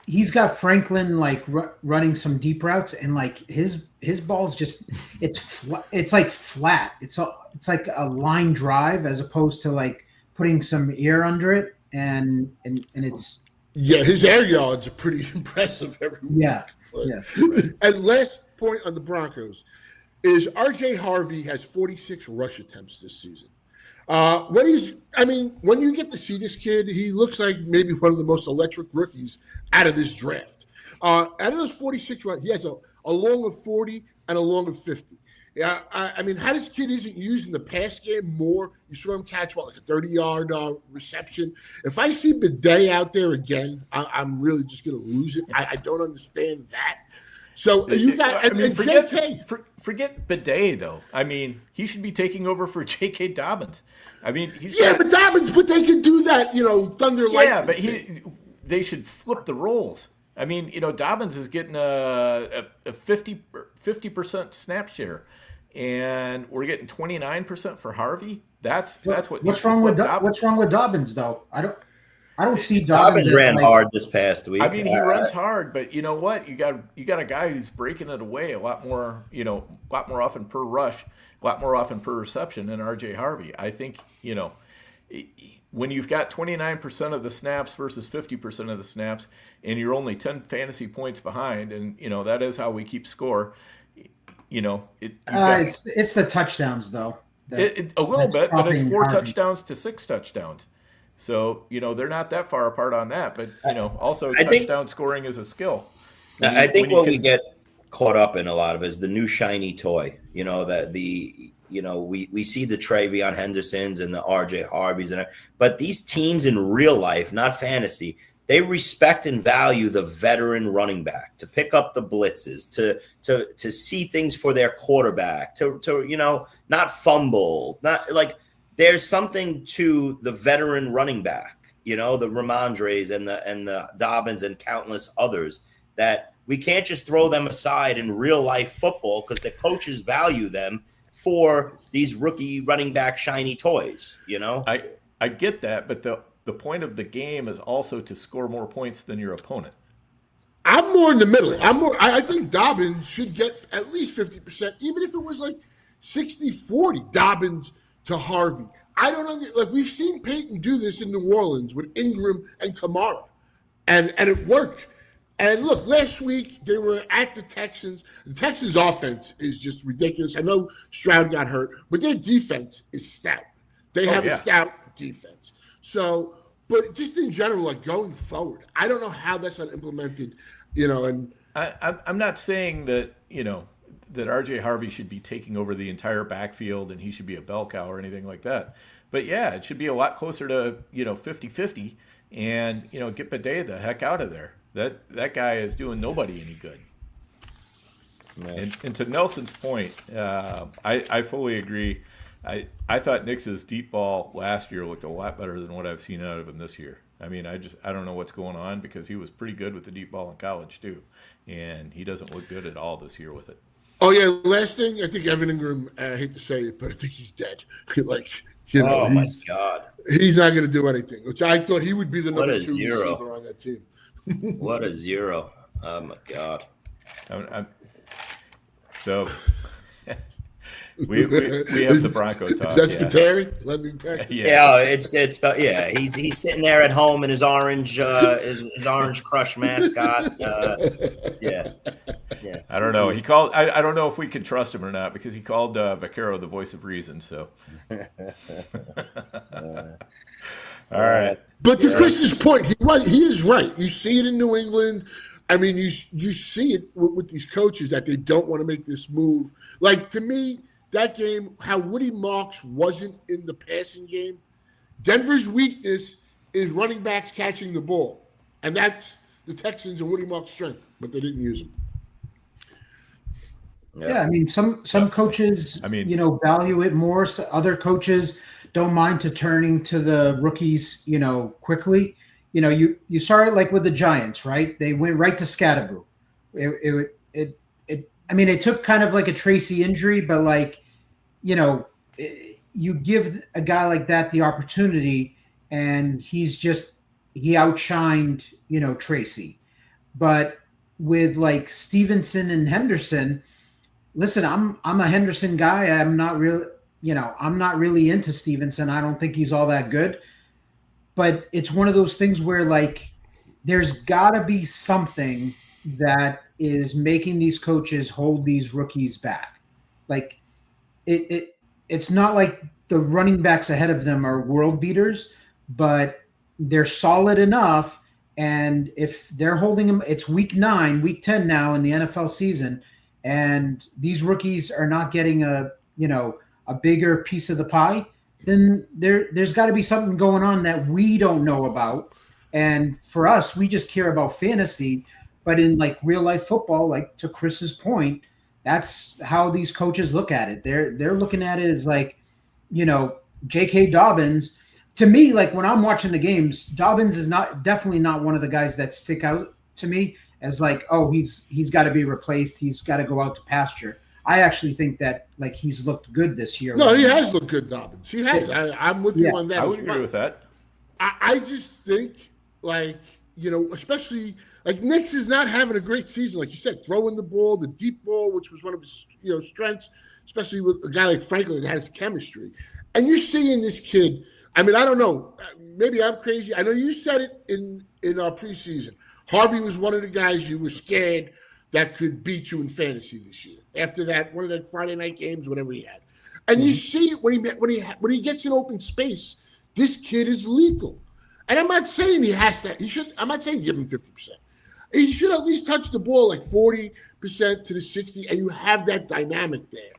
He's got Franklin running some deep routes, and his ball's just it's flat. It's like a line drive as opposed to putting some air under it, and it's his air yards are pretty impressive every week. Yeah. And last point on the Broncos is R.J. Harvey has 46 rush attempts this season. When you get to see this kid, he looks like maybe one of the most electric rookies out of this draft. Out of those 46 runs, he has a long of 40 and a long of 50. Yeah, how this kid isn't used in the pass game more? You saw him catch a 30-yard reception. If I see Bidet out there again, I'm really just going to lose it. I don't understand that. So you got forget Bidet though. He should be taking over for J.K. Dobbins. But they can do that. Thunder Lightning. Yeah, but they should flip the roles. Dobbins is getting a 50% snap share, and we're getting 29% for Harvey. That's what. What's wrong with Dobbins though? I don't see Dobbins ran hard this past week. He runs hard, but you know what? You got a guy who's breaking it away a lot more often per rush, a lot more often per reception than R.J. Harvey. I think when you've got 29% of the snaps versus 50% of the snaps, and you're only 10 fantasy points behind, and that is how we keep score. It's the touchdowns though. A little bit, but it's 4 touchdowns to 6 touchdowns. So, they're not that far apart on that. But, also I think- touchdown scoring is a skill. I think what we get caught up in a lot of is the new shiny toy. We see the TreVeyon Hendersons and the RJ Harveys, but these teams in real life, not fantasy, they respect and value the veteran running back to pick up the blitzes, to see things for their quarterback, to not fumble, not like there's something to the veteran running back, the Ramondres and the Dobbins and countless others that we can't just throw them aside in real life football because the coaches value them for these rookie running back shiny toys, I get that, but the point of the game is also to score more points than your opponent. I'm more in the middle. I think Dobbins should get at least 50%, even if it was like 60-40 Dobbins to Harvey. I don't know. Like, we've seen Peyton do this in New Orleans with Ingram and Kamara, and it worked. And look, last week they were at the Texans. The Texans' offense is just ridiculous. I know Stroud got hurt, but their defense is stout. They have a stout defense. So, but just in general, like going forward, I don't know how that's not implemented, and I'm not saying that, that RJ Harvey should be taking over the entire backfield and he should be a bell cow or anything like that. But yeah, it should be a lot closer to, 50-50 and, get Bidet the heck out of there. That guy is doing nobody any good. Yeah. And to Nelson's point, I fully agree. I thought Nix's deep ball last year looked a lot better than what I've seen out of him this year. I mean, I don't know what's going on because he was pretty good with the deep ball in college too, and he doesn't look good at all this year with it. Oh yeah, last thing, I think Evan Ingram. I hate to say it, but I think he's dead. Oh my God, he's not going to do anything. Which I thought he would be the number 2 zero receiver on that team. What a zero! Oh my God. So we have the Bronco talk. That's Pateri? He's sitting there at home in his orange orange Crush mascot. Yeah. I don't know. He called. I don't know if we can trust him or not because he called Vaccaro the voice of reason. So. All right. But to Chris's point, he is right. You see it in New England. I mean, you see it with these coaches that they don't want to make this move. Like, to me, that game, how Woody Marks wasn't in the passing game, Denver's weakness is running backs catching the ball. And that's the Texans and Woody Marks' strength, but they didn't use him. Yeah, I mean, some coaches, value it more. So other coaches don't mind to turning to the rookies, quickly. You saw it like with the Giants, right? They went right to Scatterboo. It took kind of like a Tracy injury, but you give a guy like that the opportunity, and he outshined, Tracy. But with like Stevenson and Henderson, listen, I'm a Henderson guy. I'm not really into Stevenson. I don't think he's all that good. But it's one of those things where, like, there's got to be something that is making these coaches hold these rookies back. Like, it's not like the running backs ahead of them are world beaters, but they're solid enough. And if they're holding them, it's week 9, week 10 now in the NFL season, and these rookies are not getting a bigger piece of the pie, then there's got to be something going on that we don't know about. And for us, we just care about fantasy. But in like real life football, like to Chris's point, that's how these coaches look at it. They're looking at it as like, J.K. Dobbins. To me, like when I'm watching the games, Dobbins is definitely not one of the guys that stick out to me as like, oh, he's got to be replaced. He's got to go out to pasture. I actually think that like he's looked good this year. No, he has looked good, Dobbins. He has. I'm with you on that. I would agree with that. I just think especially like Nix is not having a great season, like you said, throwing the ball, the deep ball, which was one of his strengths, especially with a guy like Franklin that has chemistry. And you're seeing this kid. I mean, I don't know. Maybe I'm crazy. I know you said it in our preseason. Harvey was one of the guys you were scared that could beat you in fantasy this year. After that, one of the Friday night games, whatever he had, and you see it when he gets in open space. This kid is lethal. And I'm not saying he has to. He should. I'm not saying give him 50%. He should at least touch the ball like 40% to the 60, and you have that dynamic there.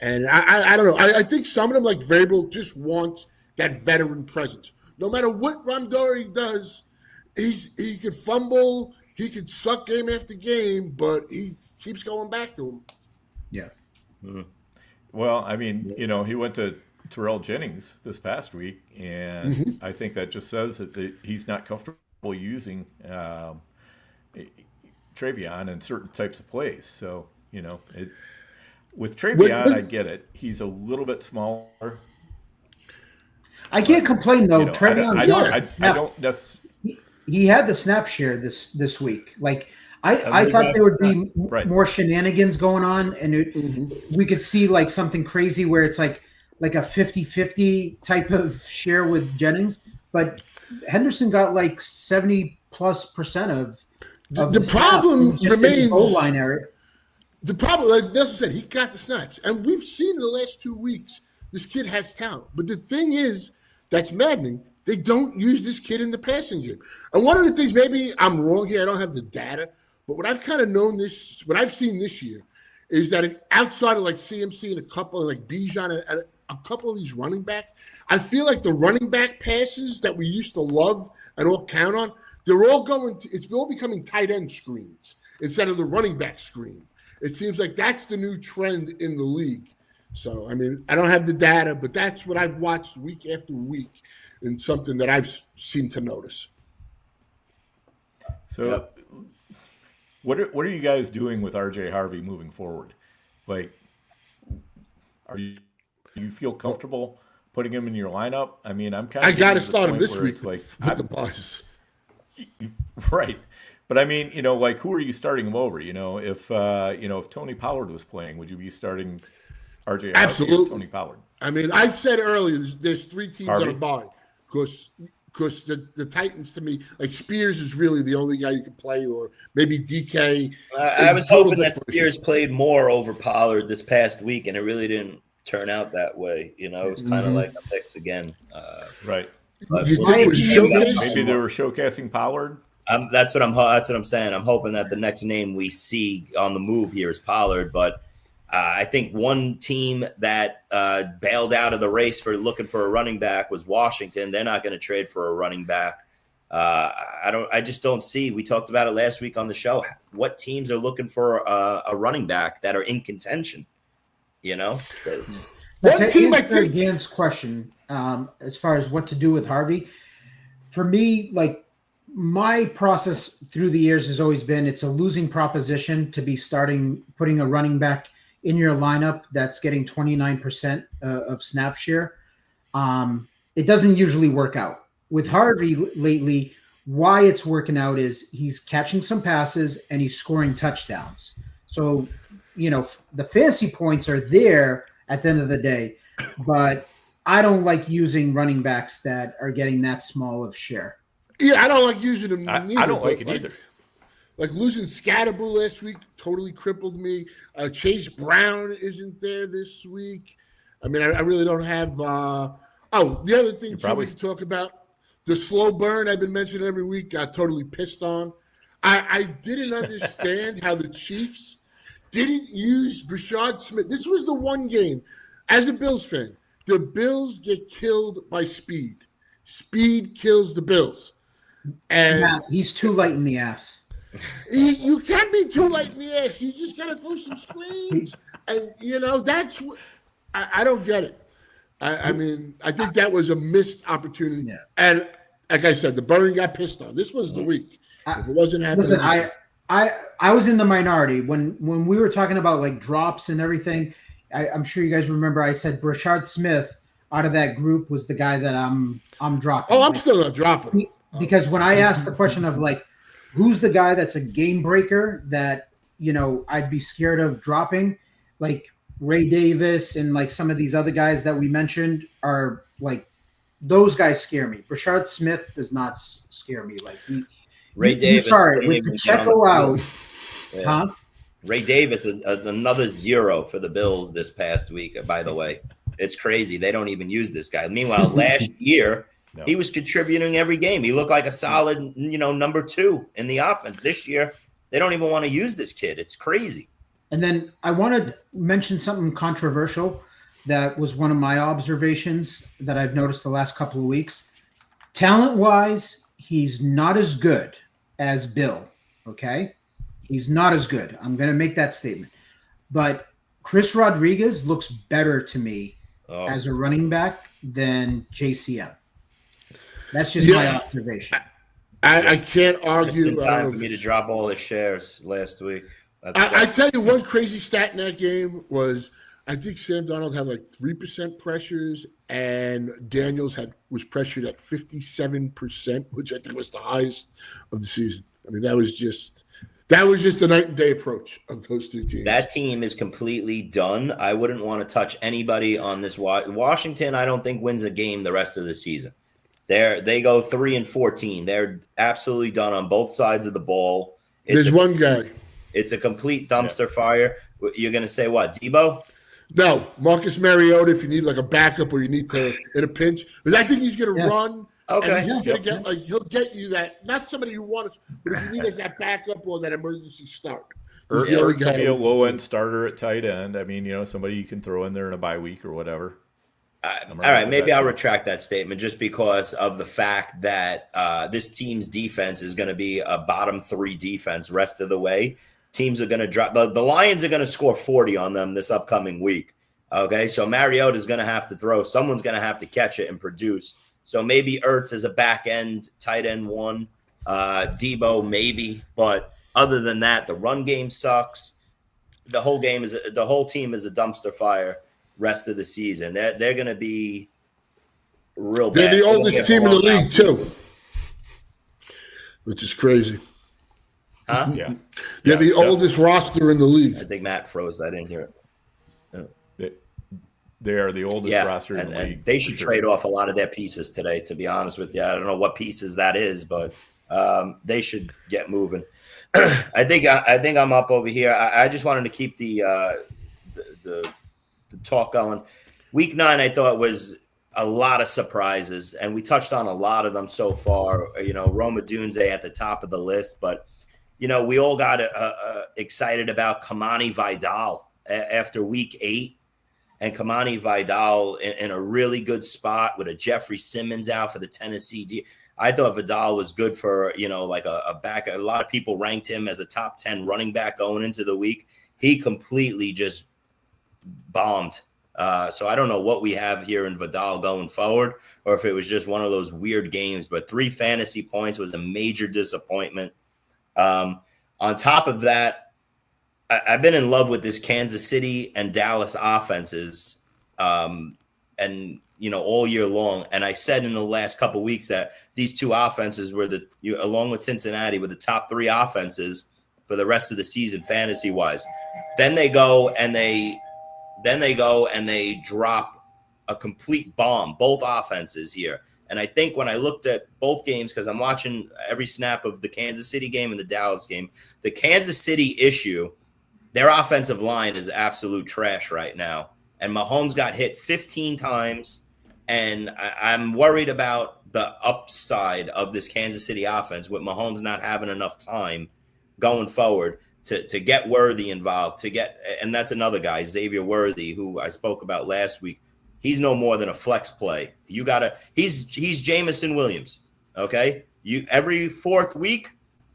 And I don't know. I think some of them, like Vrabel, just wants that veteran presence. No matter what Ramdori does, he could fumble, he could suck game after game, but he keeps going back to him. Yeah. Mm-hmm. Well, I mean, he went to Terrell Jennings this past week, and I think that just says that he's not comfortable using TreVeyon in certain types of plays. So, with TreVeyon, I get it. He's a little bit smaller. I can't complain though. TreVeyon, I don't necessarily. He had the snap share this week. Like I thought there would be more shenanigans going on, and we could see like something crazy where it's like a 50-50 type of share with Jennings. But Henderson got like 70+% of the problem remains goal line area. The problem, like Nelson said, he got the snaps, and we've seen in the last 2 weeks this kid has talent. But the thing is, that's maddening. They don't use this kid in the passing game. And one of the things, maybe I'm wrong here, I don't have the data, but what I've kind of what I've seen this year is that outside of like CMC and a couple of like Bijan and a couple of these running backs, I feel like the running back passes that we used to love and all count on, they're all it's all becoming tight end screens instead of the running back screen. It seems like that's the new trend in the league. So, I mean, I don't have the data, but that's what I've watched week after week and something that I've seemed to notice. So, what are you guys doing with RJ Harvey moving forward? Like, do you feel comfortable putting him in your lineup? I mean, I got to start him this week with the Bucs. Right. But I mean, like, who are you starting him over? If Tony Pollard was playing, would you be starting RJ Harvey or Tony Pollard? I mean, I said earlier, there's 3 teams on a bye because the Titans, to me, like Spears is really the only guy you can play, or maybe DK. I was hoping that Spears played more over Pollard this past week, and it really didn't turn out that way. It was kind of like a mix again. Right. You think it was maybe they were showcasing Pollard? That's what I'm saying. I'm hoping that the next name we see on the move here is Pollard. But I think one team that bailed out of the race for looking for a running back was Washington. They're not going to trade for a running back. I just don't see. We talked about it last week on the show. What teams are looking for a running back that are in contention? One team, I think. Dan's question as far as what to do with Harvey. For me, like, my process through the years has always been it's a losing proposition to be putting a running back in your lineup that's getting 29% of snap share. It doesn't usually work out. With Harvey lately, why it's working out is he's catching some passes and he's scoring touchdowns. So, the fantasy points are there at the end of the day, but I don't like using running backs that are getting that small of share. Yeah, I don't like using them neither. I don't like it either. Like losing Scatterbull last week totally crippled me. Chase Brown isn't there this week. I mean, I really don't have the other thing we can talk about, the slow burn I've been mentioning every week, got totally pissed on. I didn't understand how the Chiefs didn't use Brashad Smith. This was the one game, as a Bills fan, the Bills get killed by speed. Speed kills the Bills. And he's too light in the ass. You can't be too light in the ass. You just got to throw some screens. And, that's what I don't get it. I mean, I think that was a missed opportunity. Yeah. And like I said, the Burn got pissed on. This was the week. If it wasn't happening. Listen, I was in the minority when we were talking about like drops and everything. I'm sure you guys remember I said Brashad Smith out of that group was the guy that I'm dropping. Oh, I'm still not dropping. Because when I asked the question of like, who's the guy that's a game breaker that, I'd be scared of dropping, like Ray Davis and like some of these other guys that we mentioned are like, those guys scare me. Brashad Smith does not scare me. Like Ray Davis. Sorry, with Pacheco out. Yeah. Huh? Ray Davis is another 0 for the Bills this past week, by the way. It's crazy. They don't even use this guy. Meanwhile, last year, No. He was contributing every game. He looked like a solid, number 2 in the offense. This year, they don't even want to use this kid. It's crazy. And then I want to mention something controversial that was one of my observations that I've noticed the last couple of weeks. Talent-wise, he's not as good as Bill, okay? He's not as good. I'm going to make that statement. But Chris Rodriguez looks better to me as a running back than JCM. That's just my observation. I can't argue. It's time for me to drop all the shares last week. I tell you, one crazy stat in that game was I think Sam Darnold had like 3% pressures, and Daniels was pressured at 57%, which I think was the highest of the season. I mean, that was just a night and day approach of those two teams. That team is completely done. I wouldn't want to touch anybody on this. Washington, I don't think wins a game the rest of the season. They go 3-14. They're absolutely done on both sides of the ball. There's one guy. It's a complete dumpster fire. You're going to say what, Debo? No, Marcus Mariota, if you need like a backup or you need to in a pinch. Because I think he's going to run. Okay. And he's going to he'll get you that, not somebody who wants, but if you need as that backup or that emergency start. Or to be a low-end starter at tight end. I mean, somebody you can throw in there in a bye week or whatever. All right, maybe I'll retract that statement just because of the fact that this team's defense is going to be a bottom 3 defense rest of the way. Teams are going to drop. The Lions are going to score 40 on them this upcoming week. Okay, so Mariota is going to have to throw. Someone's going to have to catch it and produce. So maybe Ertz is a back end, tight end 1. Debo maybe, but other than that, the run game sucks. The whole team is a dumpster fire. Rest of the season, they're going to be real bad. They're the oldest team in the league too, which is crazy. Huh? Yeah, they're the oldest roster in the league. I think Matt froze. I didn't hear it. They are the oldest roster in the league. And they should trade off a lot of their pieces today. To be honest with you, I don't know what pieces that is, but they should get moving. I think I'm up over here. I just wanted to keep the talk going. Week 9, I thought was a lot of surprises, and we touched on a lot of them so far. Roma Dunze at the top of the list, but we all got excited about Kamani Vidal after week 8, and Kamani Vidal in a really good spot with a Jeffrey Simmons out for the Tennessee. I thought Vidal was good for like a back. A lot of people ranked him as a top 10 running back going into the week. He completely just bombed. So I don't know what we have here in Vidal going forward, or if it was just one of those weird games, but 3 fantasy points was a major disappointment. On top of that, I've been in love with this Kansas City and Dallas offenses, and all year long. And I said in the last couple of weeks that these 2 offenses were along with Cincinnati, were the top 3 offenses for the rest of the season, fantasy wise. Then they go and they drop a complete bomb, both offenses here. And I think when I looked at both games, because I'm watching every snap of the Kansas City game and the Dallas game, the Kansas City issue, their offensive line is absolute trash right now. And Mahomes got hit 15 times. And I'm worried about the upside of this Kansas City offense with Mahomes not having enough time going forward to get Worthy involved, and that's another guy, Xavier Worthy, who I spoke about last week. He's no more than a flex play. He's Jamison Williams. Okay. Every 4th week,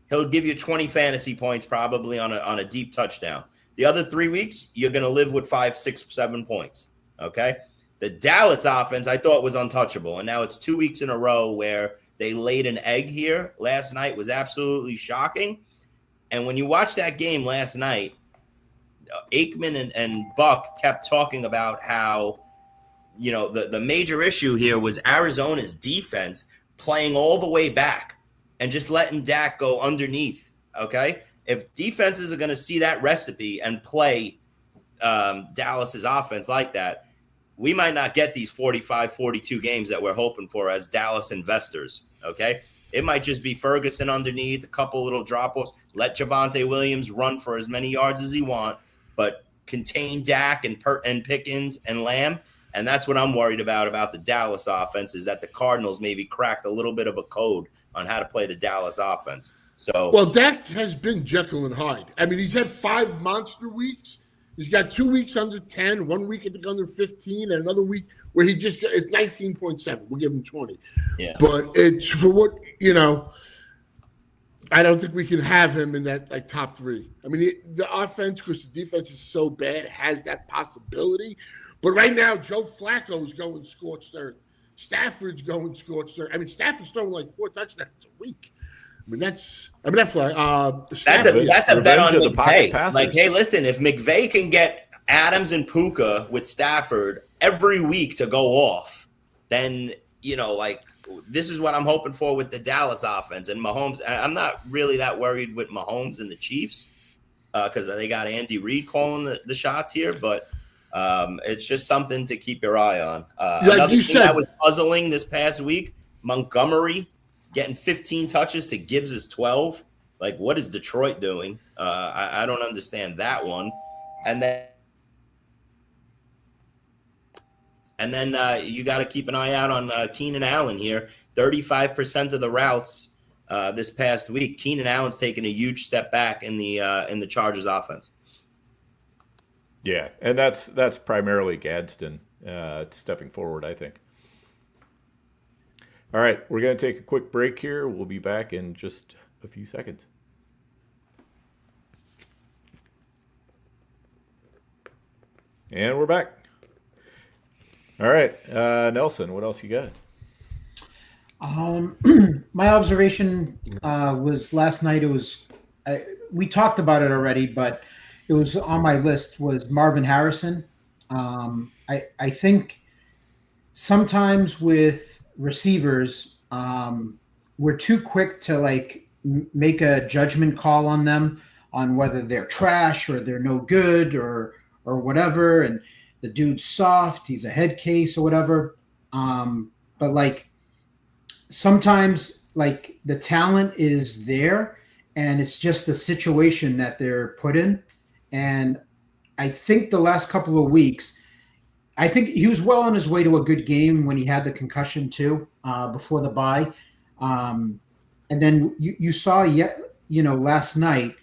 he'll give you 20 fantasy points, probably on a deep touchdown. The other 3 weeks, you're going to live with 5, 6, 7 points. Okay. The Dallas offense, I thought was untouchable. And now it's 2 weeks in a row where they laid an egg here. Last night was absolutely shocking. And when you watch that game last night, Aikman and Buck kept talking about how, the major issue here was Arizona's defense playing all the way back and just letting Dak go underneath, okay? If defenses are going to see that recipe and play Dallas's offense like that, we might not get these 45, 42 games that we're hoping for as Dallas investors, okay? It might just be Ferguson underneath, a couple little drop-offs. Let Javonte Williams run for as many yards as he wants, but contain Dak and Pickens and Lamb, And that's what I'm worried about the Dallas offense, is that the Cardinals maybe cracked a little bit of a code on how to play the Dallas offense. So, well, Dak has been Jekyll and Hyde. I mean, he's had 5 monster weeks. He's got 2 weeks under 10, 1 week I think under 15, and another week where he just it's 19.7. We'll give him 20. Yeah. But it's for what, I don't think we can have him in that like top 3. I mean, the offense, because the defense is so bad, has that possibility. But right now, Joe Flacco is going scorched earth. Stafford's going scorched earth. I mean, Stafford's throwing like 4 touchdowns a week. I mean, that's a bet on McVay. Like, hey, listen, if McVay can get Adams and Puka with Stafford every week to go off, then, this is what I'm hoping for with the Dallas offense. And Mahomes, I'm not really that worried with Mahomes and the Chiefs because they got Andy Reid calling the shots here, but it's just something to keep your eye on. Another thing that was puzzling this past week, Montgomery getting 15 touches to Gibbs' 12. Like, what is Detroit doing? I don't understand that one. And then you got to keep an eye out on Keenan Allen here. 35% of the routes this past week. Keenan Allen's taken a huge step back in the Chargers offense. Yeah, and that's primarily Gadsden stepping forward, I think. All right, we're going to take a quick break here. We'll be back in just a few seconds. And we're back. All right, Nelson, what else you got? My observation was last night. It was we talked about it already, but it was on my list. Was Marvin Harrison? I think sometimes with receivers, we're too quick to make a judgment call on them on whether they're trash or they're no good or whatever, and the dude's soft, he's a head case or whatever. But sometimes the talent is there and it's just the situation that they're put in. And I think the last couple of weeks, I think he was well on his way to a good game when he had the concussion too, before the bye. And then you saw last night,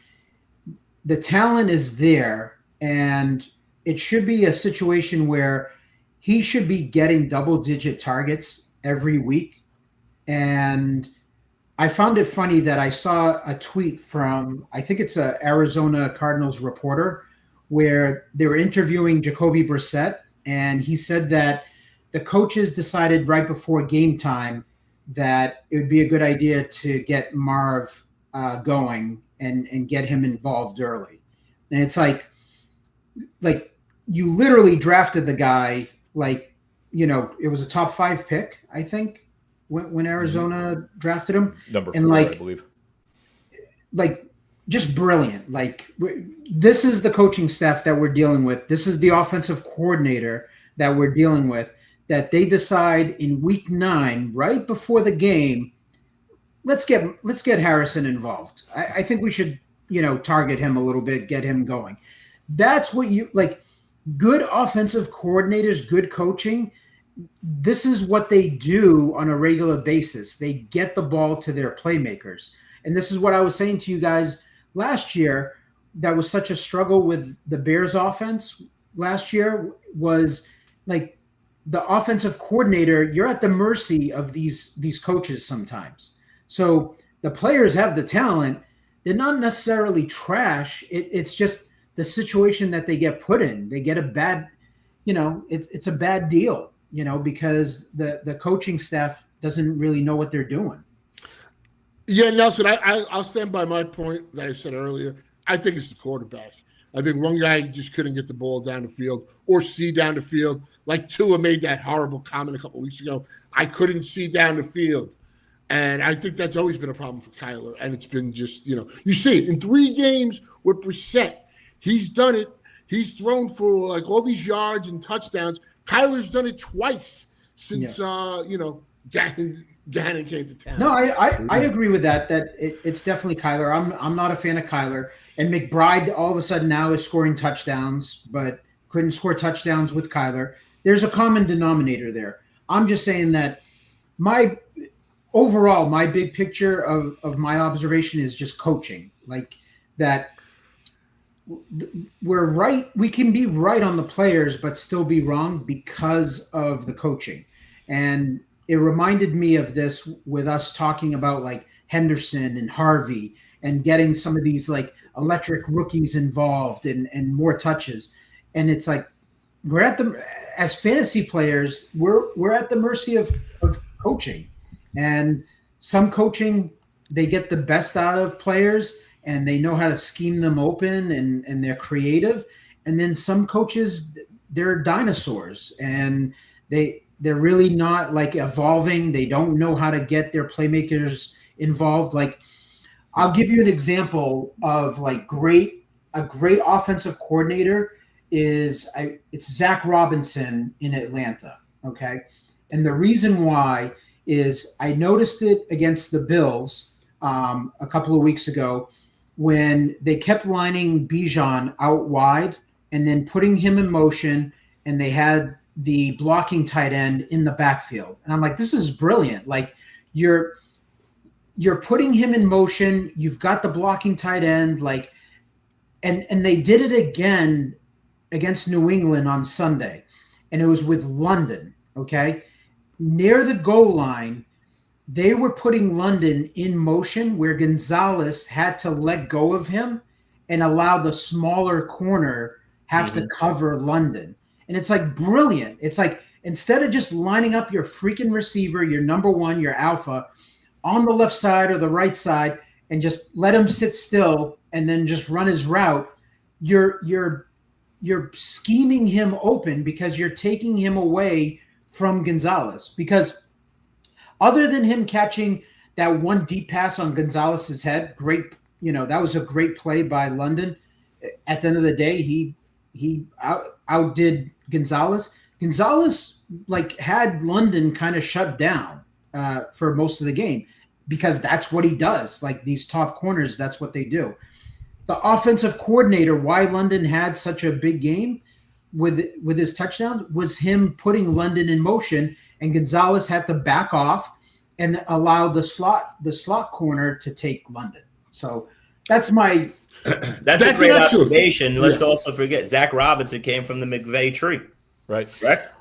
the talent is there, and it should be a situation where he should be getting double-digit targets every week. And I found it funny that I saw a tweet from, I think it's a Arizona Cardinals reporter, where they were interviewing Jacoby Brissett, and he said that the coaches decided right before game time that it would be a good idea to get Marv going and get him involved early. And it's like you literally drafted the guy, it was a top 5 pick, I think, when Arizona drafted him. Number 4, I believe. Just brilliant. This is the coaching staff that we're dealing with. This is the offensive coordinator that we're dealing with, that they decide in week 9, right before the game, let's get Harrison involved. I think we should, target him a little bit, get him going. That's what good offensive coordinators, good coaching. This is what they do on a regular basis. They get the ball to their playmakers. And this is what I was saying to you guys last year, that was such a struggle with the Bears offense last year, was the offensive coordinator, you're at the mercy of these coaches sometimes. So the players have the talent. They're not necessarily trash. It's just the situation that they get put in. They get a bad, it's a bad deal, because the coaching staff doesn't really know what they're doing. Yeah, Nelson, I'll stand by my point that I said earlier. I think it's the quarterback. I think one guy just couldn't get the ball down the field or see down the field. Like Tua made that horrible comment a couple of weeks ago. I couldn't see down the field. And I think that's always been a problem for Kyler. And it's been just, you see it in 3 games with Brissett. He's done it. He's thrown for all these yards and touchdowns. Kyler's done it twice since, Gannon came to town. No, I agree with that it's definitely Kyler. I'm not a fan of Kyler. And McBride all of a sudden now is scoring touchdowns, but couldn't score touchdowns with Kyler. there's a common denominator there. I'm just saying that my big picture of my observation is just coaching, like that. We're right. We can be right on the players, but still be wrong because of the coaching. And it reminded me of this with us talking about like Henderson and Harvey and getting some of these like electric rookies involved and more touches. And it's like, as fantasy players, we're at the mercy of coaching, and some coaching, they get the best out of players and they know how to scheme them open and they're creative. And then some coaches, they're dinosaurs and they're really not like evolving. They don't know how to get their playmakers involved. Like, I'll give you an example of like a great offensive coordinator it's Zach Robinson in Atlanta. Okay. And the reason why is I noticed it against the Bills a couple of weeks ago when they kept lining Bijan out wide and then putting him in motion, and they had the blocking tight end in the backfield. And I'm like, this is brilliant. Like, you're putting him in motion. You've got the blocking tight end, like, and they did it again against New England on Sunday, and it was with London. Okay. Near the goal line, they were putting London in motion where Gonzalez had to let go of him and allow the smaller corner have to cover London. And it's like brilliant. It's like, instead of just lining up your freaking receiver, your number one, your alpha, on the left side or the right side, and just let him sit still and then just run his route, you're scheming him open because you're taking him away from Gonzalez. Because other than him catching that one deep pass on Gonzalez's head, great, that was a great play by London. At the end of the day, he outdid Gonzalez. Gonzalez like had London kind of shut down for most of the game because that's what he does. Like, these top corners, that's what they do. The offensive coordinator, why London had such a big game with his touchdown, was him putting London in motion, and Gonzalez had to back off and allow the slot corner to take London. So that's my that's a great observation. Let's also forget Zach Robinson came from the McVay tree. Right. Correct?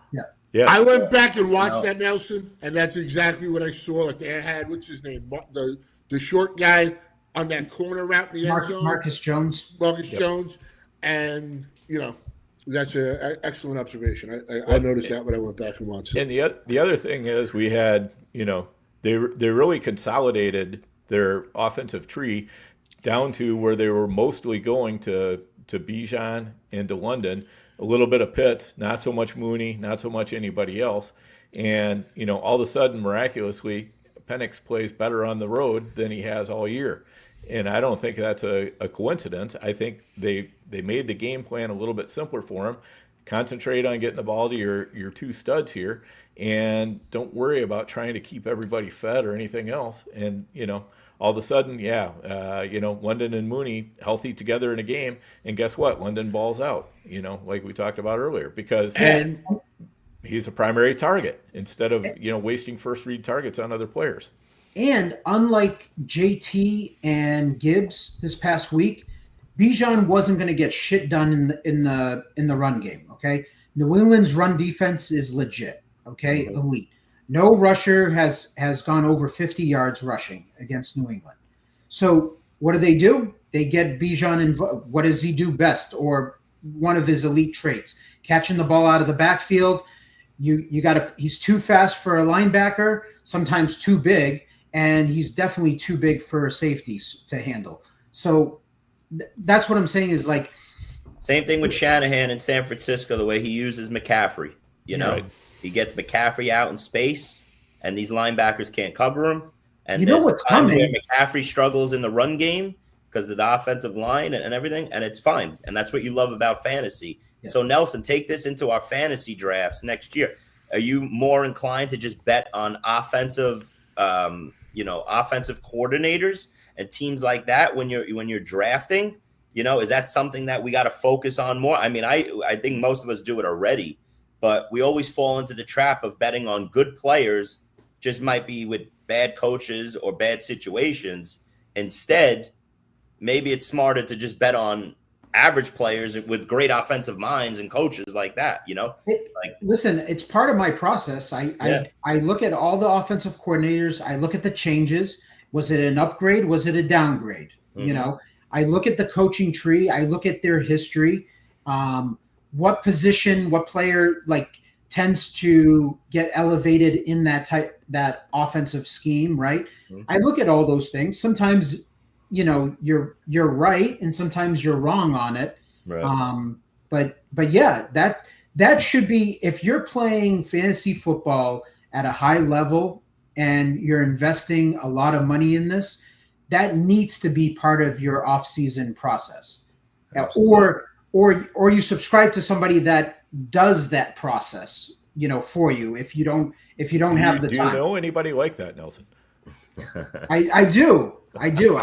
Yeah. I went back and watched that, Nelson, and that's exactly what I saw. Like, they had, what's his name? The short guy on that corner route in the end zone. Marcus Jones. Jones. And, that's an excellent observation. I noticed that when I went back and watched it. And the other thing is we had, they really consolidated their offensive tree down to where they were mostly going to Bijan and to London, a little bit of Pitts, not so much Mooney, not so much anybody else. And, all of a sudden, miraculously, Penix plays better on the road than he has all year. And I don't think that's a coincidence. I think they made the game plan a little bit simpler for him. Concentrate on getting the ball to your two studs here, and don't worry about trying to keep everybody fed or anything else. And, all of a sudden, London and Mooney healthy together in a game, and guess what? London balls out, like we talked about earlier, because he's a primary target instead of, wasting first read targets on other players. And unlike JT and Gibbs this past week, Bijan wasn't going to get shit done in the run game. Okay, New England's run defense is legit. Okay, elite. No rusher has gone over 50 yards rushing against New England. So what do? They get Bijan involved. What does he do best, or one of his elite traits? Catching the ball out of the backfield. He's too fast for a linebacker, sometimes too big. And he's definitely too big for safeties to handle. So that's what I'm saying is like. Same thing with Shanahan in San Francisco, the way he uses McCaffrey. Right. He gets McCaffrey out in space, and these linebackers can't cover him. And what's coming? Where McCaffrey struggles in the run game because of the offensive line and everything, and it's fine. And that's what you love about fantasy. Yeah. So, Nelson, take this into our fantasy drafts next year. Are you more inclined to just bet on offensive coordinators and teams like that when you're drafting? Is that something that we got to focus on more? I mean, I think most of us do it already, but we always fall into the trap of betting on good players, just might be with bad coaches or bad situations. Instead, maybe it's smarter to just bet on average players with great offensive minds and coaches like that, Listen, it's part of my process. I look at all the offensive coordinators. I look at the changes. Was it an upgrade? Was it a downgrade? Mm-hmm. I look at the coaching tree. I look at their history. What position, what player tends to get elevated in that offensive scheme, right? Mm-hmm. I look at all those things. Sometimes you're right, and sometimes you're wrong on it. Right. But yeah, that should be, if you're playing fantasy football at a high level and you're investing a lot of money in this, that needs to be part of your off-season process. Absolutely. Or you subscribe to somebody that does that process, for you. If you don't have the time. Do you know anybody like that, Nelson? I do. I do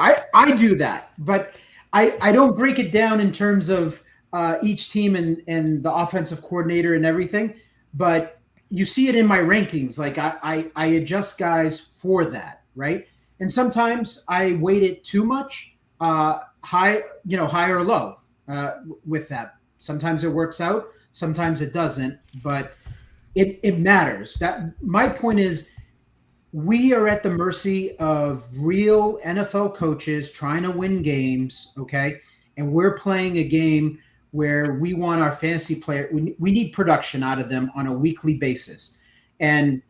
that, but I don't break it down in terms of each team and the offensive coordinator and everything, but you see it in my rankings. I adjust guys for that, right? And sometimes I weight it too much, high or low with that. Sometimes it works out, sometimes it doesn't, but it matters. That my point is, we are at the mercy of real NFL coaches trying to win games, okay? And we're playing a game where we want our fantasy player. We need production out of them on a weekly basis. And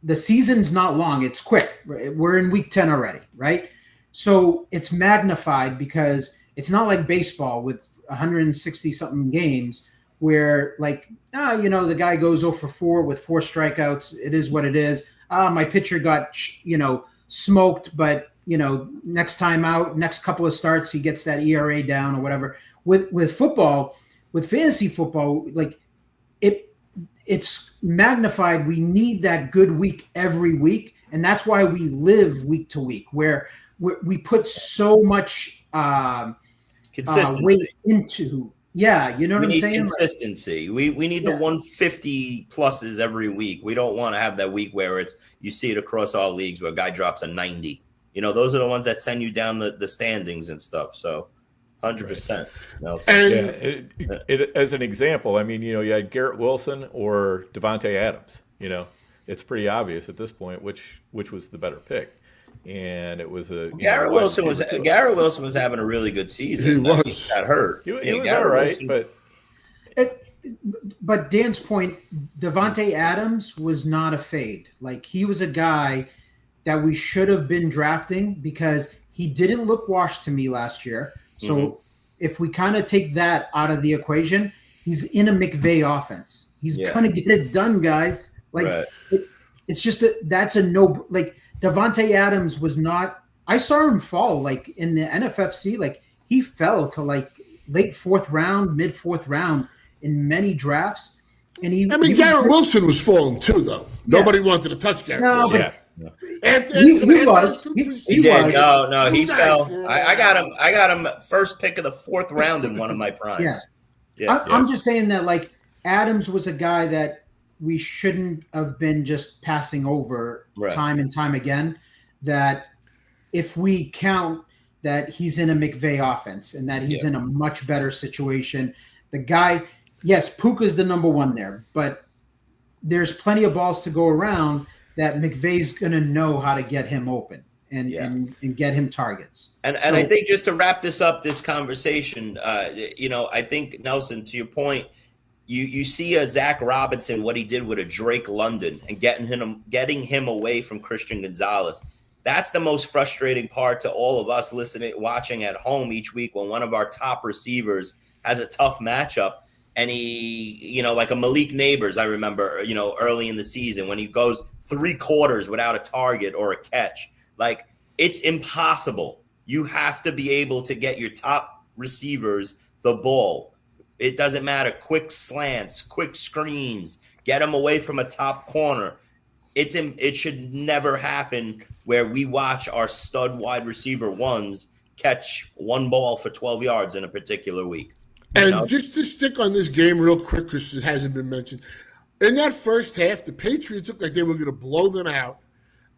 the season's not long. It's quick. We're in week 10 already, right? So it's magnified because it's not like baseball with 160-something games where the guy goes 0 for 4 with 4 strikeouts. It is what it is. My pitcher got, smoked, but, next time out, next couple of starts, he gets that ERA down or whatever. With football, with fantasy football, it's magnified. We need that good week every week. And that's why we live week to week, where we put so much consistency weight into. Yeah, you know what I'm saying? We need consistency. We need the 150 pluses every week. We don't want to have that week where you see it across all leagues where a guy drops a 90. Those are the ones that send you down the standings and stuff. So 100%. And as an example, you had Garrett Wilson or Devontae Adams. It's pretty obvious at this point which was the better pick. And it was Garrett Wilson was having a really good season. He got hurt. He was all right, but Dan's point, Devontae Adams was not a fade. He was a guy that we should have been drafting because he didn't look washed to me last year. So if we kind of take that out of the equation, he's in a McVay offense. He's gonna get it done, guys. It's just that's a no. Devontae Adams was not. I saw him fall in the NFFC. He fell to late 4th round, mid 4th round in many drafts. And Garrett Wilson was falling too, though. Nobody wanted to touch Garrett. No, Wilson. But he was. He did. No, he fell. I got him first pick of the 4th round in one of my primes. I'm just saying that Adams was a guy that we shouldn't have been just passing over time and time again. That if we count that he's in a McVay offense and that he's in a much better situation, the guy, yes, Puka's the number 1 there, but there's plenty of balls to go around that McVay's going to know how to get him open and get him targets. And I think just to wrap this conversation, I think, Nelson, to your point, You see a Zach Robinson, what he did with a Drake London and getting him away from Christian Gonzalez. That's the most frustrating part to all of us watching at home each week when one of our top receivers has a tough matchup. And he, like a Malik Neighbors, I remember, early in the season when he goes 3 quarters without a target or a catch. It's impossible. You have to be able to get your top receivers the ball. It doesn't matter. Quick slants, quick screens, get them away from a top corner. It should never happen where we watch our stud wide receiver ones catch 1 ball for 12 yards in a particular week. And just to stick on this game real quick, because it hasn't been mentioned, in that first half, the Patriots looked like they were going to blow them out.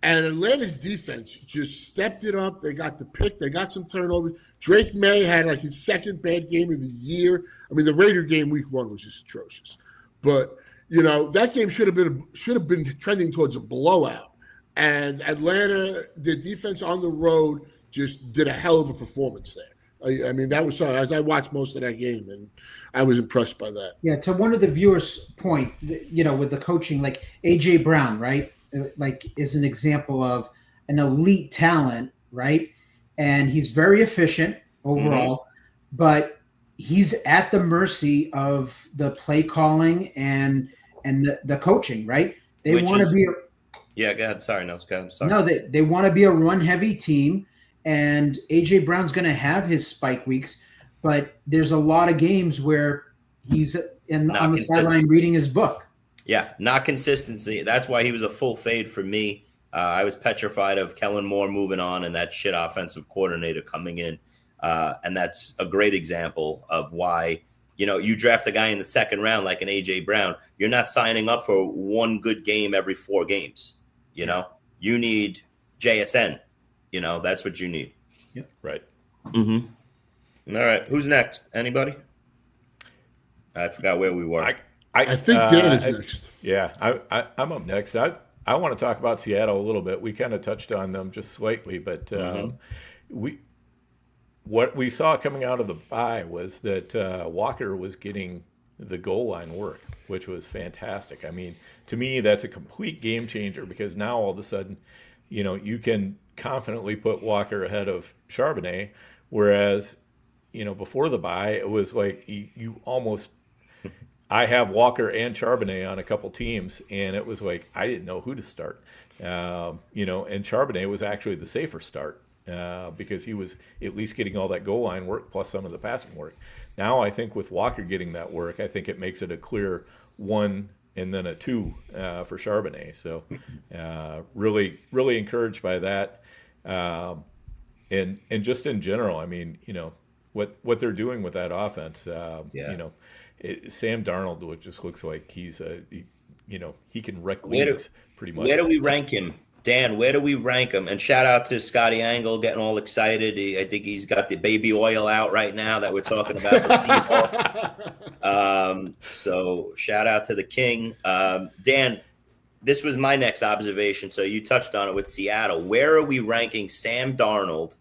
And Atlanta's defense just stepped it up. They got the pick. They got some turnovers. Drake May had like his second bad game of the year. I mean, the Raider game week 1 was just atrocious. But, that game should have been trending towards a blowout. And Atlanta, the defense on the road, just did a hell of a performance there. I mean, that was something. As I watched most of that game, and I was impressed by that. Yeah, to one of the viewers' point, with the coaching, like A.J. Brown, right? Like, is an example of an elite talent, right? And he's very efficient overall, but he's at the mercy of the play calling and the coaching, right? They want to be go ahead. Sorry. No, they want to be a run-heavy team, and A.J. Brown's going to have his spike weeks, but there's a lot of games where he's on the sideline reading his book. Yeah, not consistency. That's why he was a full fade for me. I was petrified of Kellen Moore moving on and that shit offensive coordinator coming in. And that's a great example of why, you draft a guy in the second round like an A.J. Brown. You're not signing up for one good game every 4 games. You need JSN. That's what you need. Yep. Right. Mm-hmm. All right. Who's next? Anybody? I forgot where we were. I think Dan is next. Yeah, I'm up next. I want to talk about Seattle a little bit. We kind of touched on them just slightly, but what we saw coming out of the bye was that Walker was getting the goal line work, which was fantastic. I mean, to me, that's a complete game changer because now all of a sudden, you can confidently put Walker ahead of Charbonnet, whereas, before the bye, it was like you almost – I have Walker and Charbonnet on a couple teams, and it was like I didn't know who to start. And Charbonnet was actually the safer start because he was at least getting all that goal line work plus some of the passing work. Now I think with Walker getting that work, I think it makes it a clear 1 and then a 2 for Charbonnet. So really, really encouraged by that. And just in general, I mean, what they're doing with that offense, Sam Darnold just looks like he's he can wreck leagues pretty much. Where do we rank him, Dan? Where do we rank him? And shout out to Scotty Angle getting all excited. I think he's got the baby oil out right now that we're talking about the Seahawks. So shout out to the King, Dan. This was my next observation. So you touched on it with Seattle. Where are we ranking Sam Darnold?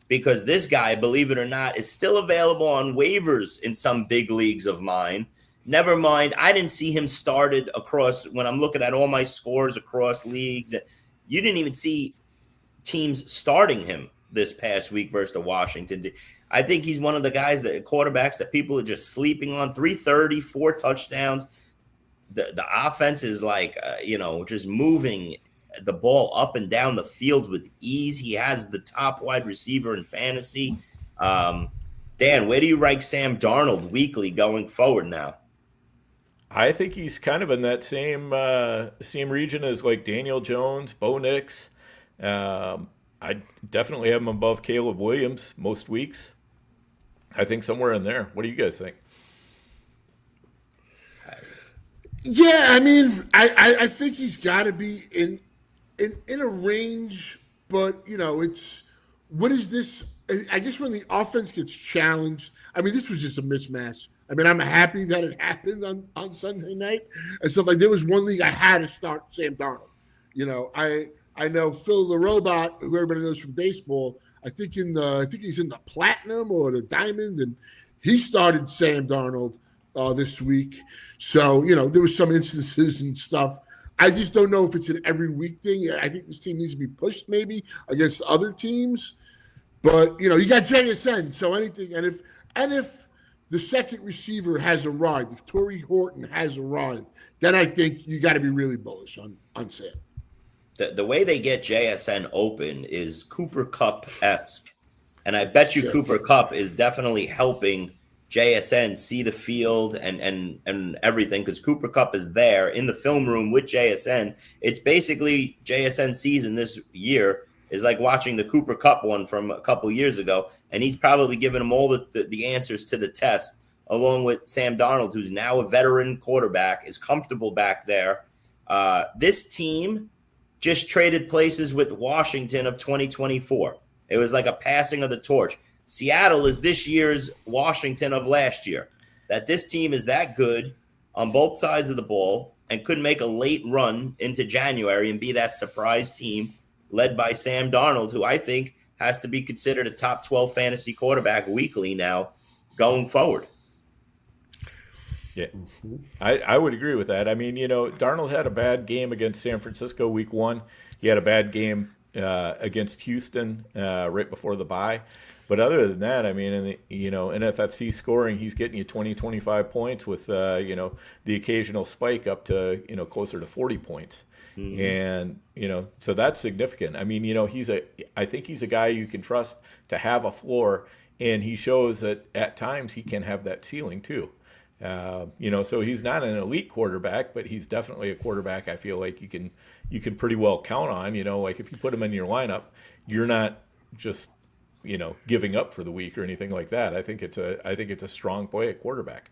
Because this guy, believe it or not, is still available on waivers in some big leagues of mine. Never mind, I didn't see him started across when I'm looking at all my scores across leagues. You didn't even see teams starting him this past week versus the Washington. I think he's one of the guys quarterbacks that people are just sleeping on. 330, 4 touchdowns. The offense is like, just moving the ball up and down the field with ease. He has the top wide receiver in fantasy. Dan, where do you rank Sam Darnold weekly going forward now? I think he's kind of in that same region as like Daniel Jones, Bo Nix. I definitely have him above Caleb Williams most weeks. I think somewhere in there. What do you guys think? Yeah, I mean, I think he's got to be in a range, but it's what is this? I guess when the offense gets challenged, I mean, this was just a mismatch. I mean, I'm happy that it happened on Sunday night and stuff like. There was one league I had to start Sam Darnold. I know Phil the Robot, who everybody knows from baseball. I think he's in the Platinum or the Diamond, and he started Sam Darnold this week. So there was some instances and stuff. I just don't know if it's an every week thing. I think this team needs to be pushed maybe against other teams. But you got JSN, so anything. And if the second receiver has arrived, if Torrey Horton has arrived, then I think you got to be really bullish on Sam. The way they get JSN open is Cooper Kupp-esque. And I bet you Cooper Kupp is definitely helping JSN see the field and everything, because Cooper Kupp is there in the film room with JSN. It's basically JSN season this year is like watching the Cooper Kupp one from a couple years ago, and he's probably given him all the answers to the test along with Sam Darnold, who's now a veteran quarterback, is comfortable back there. This team just traded places with Washington of 2024. It was like a passing of the torch. Seattle is this year's Washington of last year. That this team is that good on both sides of the ball and could make a late run into January and be that surprise team led by Sam Darnold, who I think has to be considered a top 12 fantasy quarterback weekly now going forward. Yeah, I would agree with that. I mean, Darnold had a bad game against San Francisco week 1. He had a bad game against Houston right before the bye. But other than that, I mean, in the NFFC scoring, he's getting you 20, 25 points with the occasional spike up to closer to 40 points. And so that's significant. I mean, I think he's a guy you can trust to have a floor, and he shows that at times he can have that ceiling too. So he's not an elite quarterback, but he's definitely a quarterback I feel like you can pretty well count on. Like if you put him in your lineup, you're not just giving up for the week or anything like that. I think it's a strong play at quarterback.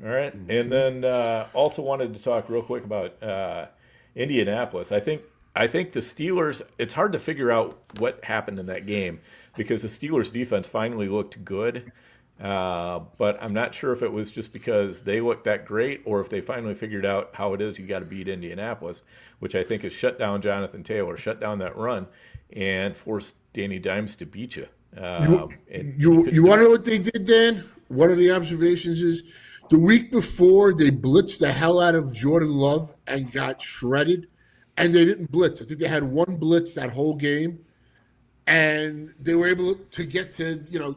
All right, and then also wanted to talk real quick about Indianapolis. I think the Steelers. It's hard to figure out what happened in that game because the Steelers' defense finally looked good, but I'm not sure if it was just because they looked that great or if they finally figured out how it is you got to beat Indianapolis, which I think is shut down Jonathan Taylor, shut down that run, and force Danny Dimes to beat you. You want to know what they did, Dan? One of the observations is the week before they blitzed the hell out of Jordan Love and got shredded, and they didn't blitz. I think they had one blitz that whole game, and they were able to get to,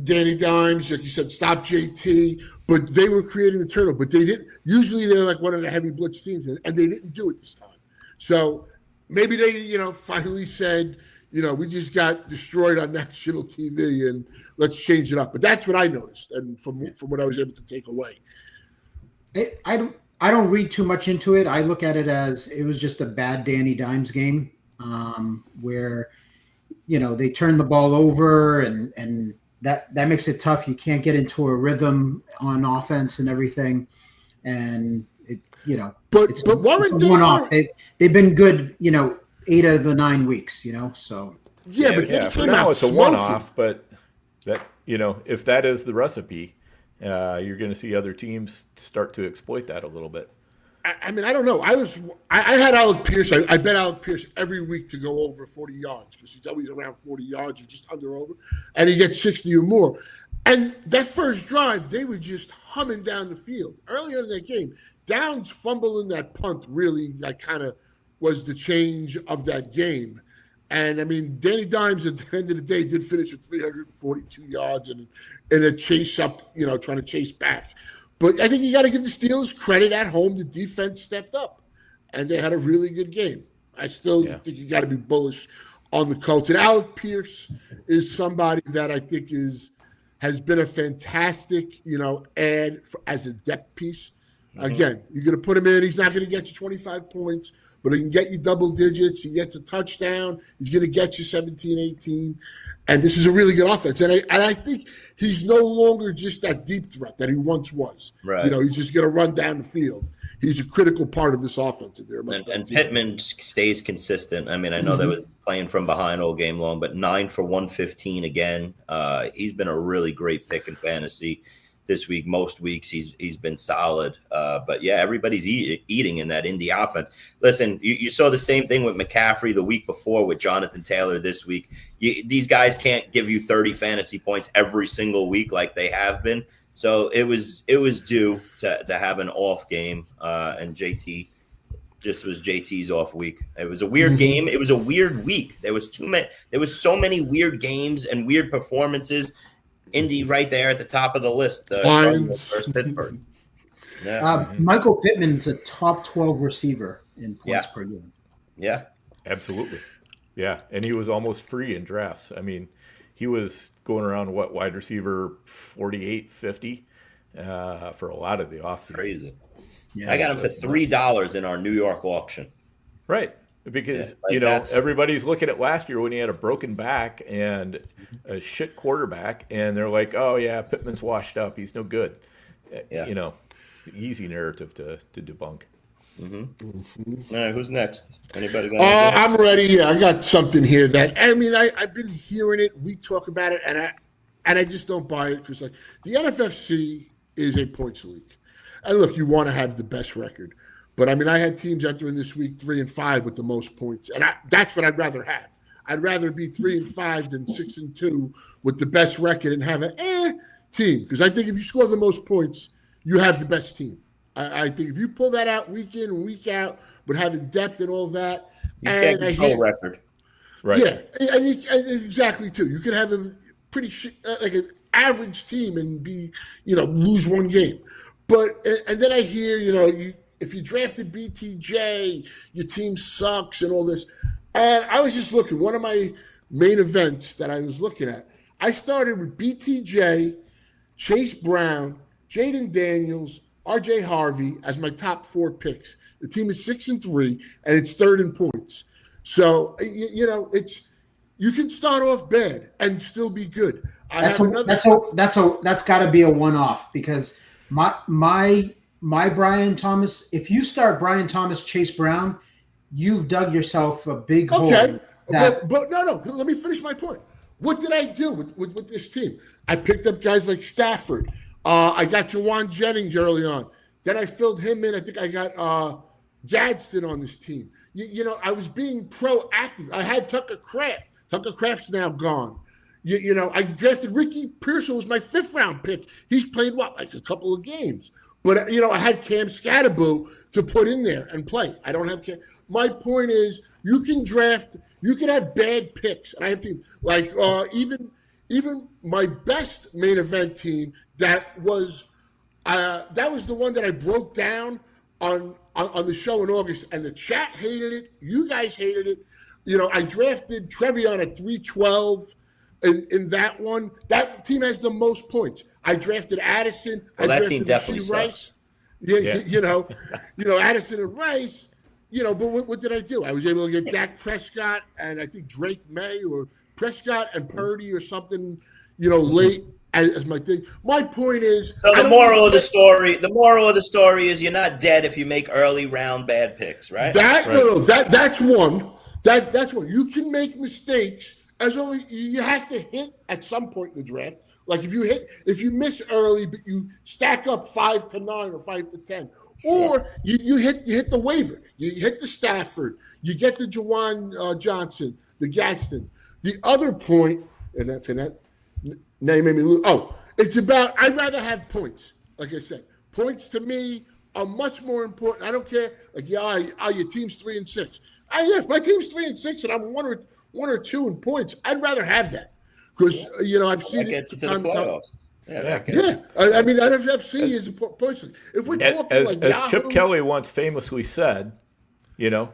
Danny Dimes, like you said, stop JT, but they were creating the turnover. But they didn't. Usually they're like one of the heavy blitz teams, and they didn't do it this time. So maybe they, finally said, we just got destroyed on national TV, and let's change it up. But that's what I noticed, and from what I was able to take away. I don't read too much into it. I look at it as it was just a bad Danny Dimes game, where they turn the ball over, and that makes it tough. You can't get into a rhythm on offense and everything, and But it's Warren a one-off. They've been good, 8 out of the 9 weeks, so. Yeah, for now it's a one-off, but that if that is the recipe, you're going to see other teams start to exploit that a little bit. I mean, I don't know. I had Alec Pierce. I bet Alec Pierce every week to go over 40 yards because he's always around 40 yards or just under over, and he gets 60 or more. And that first drive, they were just humming down the field. Earlier in that game, Downs fumbling that punt really kind of was the change of that game. And, I mean, Danny Dimes at the end of the day did finish with 342 yards and in a chase up, trying to chase back. But I think you got to give the Steelers credit at home. The defense stepped up, and they had a really good game. I still think you got to be bullish on the Colts. And Alec Pierce is somebody that I think has been a fantastic, add as a depth piece. Again, you're going to put him in. He's not going to get you 25 points, but he can get you double digits. He gets a touchdown. He's going to get you 17, 18. And this is a really good offense. And I think he's no longer just that deep threat that he once was. Right. He's just going to run down the field. He's a critical part of this offense. And Pittman stays consistent. I mean, I know that was playing from behind all game long, but 9 for 115 again. He's been a really great pick in fantasy this week. Most weeks he's been solid. But yeah, everybody's eating in that Indy offense. Listen, you saw the same thing with McCaffrey the week before with Jonathan Taylor this week. These guys can't give you 30 fantasy points every single week like they have been. So it was due to have an off game, and JT just was JT's off week. It was a weird game. It was a weird week. There was so many weird games and weird performances. Indy right there at the top of the list. Versus Pittsburgh. Yeah. Michael Pittman's a top 12 receiver in points per game. Yeah, absolutely. Yeah, and he was almost free in drafts. I mean, he was going around wide receiver 48, 50 for a lot of the offseason. Crazy. Yeah, I got him for $3 in our New York auction. Right. Because, everybody's looking at last year when he had a broken back and a shit quarterback, and they're like, oh, yeah, Pittman's washed up. He's no good. Yeah. Easy narrative to debunk. Mm-hmm. All right, who's next? Anybody? I'm ready. Yeah, I got something here that, I've been hearing it. We talk about it, and I just don't buy it because, the NFFC is a points league. And look, you want to have the best record. But, I had teams entering this week 3-5 with the most points. And that's what I'd rather have. I'd rather be 3-5 than 6-2 with the best record and have an team. Because I think if you score the most points, you have the best team. I think if you pull that out week in and week out, but having depth and all that. You can't control record. Right. Yeah, and exactly, too. You could have a pretty like an average team and be, lose one game. But, and then I hear, if you drafted BTJ, your team sucks and all this. And I was just looking, one of my main events that I was looking at, I started with BTJ, Chase Brown, Jaden Daniels, RJ Harvey as my top 4 picks. The team is 6-3, and it's third in points. So, you can start off bad and still be good. That's got to be a one-off because my Brian Thomas, if you start Brian Thomas, Chase Brown, you've dug yourself a big hole. Okay, but no, let me finish my point. What did I do with this team? I picked up guys like Stafford. I got Jawan Jennings early on. Then I filled him in. I think I got Gadsden on this team. I was being proactive. I had Tucker Kraft. Tucker Kraft's now gone. I drafted Ricky Pearson, was my 5th round pick. He's played a couple of games. But, I had Cam Scatterboo to put in there and play. I don't have Cam. My point is you can have bad picks. And I have teams like even my best main event team that was the one that I broke down on the show in August. And the chat hated it. You guys hated it. I drafted TreVeyon at 312 in that one. That team has the most points. I drafted Addison. That team definitely Rice. Yeah. Addison and Rice. But what did I do? I was able to get Dak Prescott and I think Drake May or Prescott and Purdy or something, late as my thing. My point is, so the moral of the story is you're not dead if you make early round bad picks, right? That's one. That's one. You can make mistakes as only you have to hit at some point in the draft. Like if you miss early, but you stack up 5 to 9 or 5 to 10, or you hit the waiver, you hit the Stafford, you get the Jawan Johnson, the Gadsden. The other point, and that name made me lose. Oh, it's about I'd rather have points. Like I said, points to me are much more important. I don't care. Like your team's 3-6. If my team's 3-6 and I'm one or 2 in points, I'd rather have that. Because, I've seen it to the playoffs. NFFC is a points. If we're talking as Yahoo, Chip Kelly once famously said,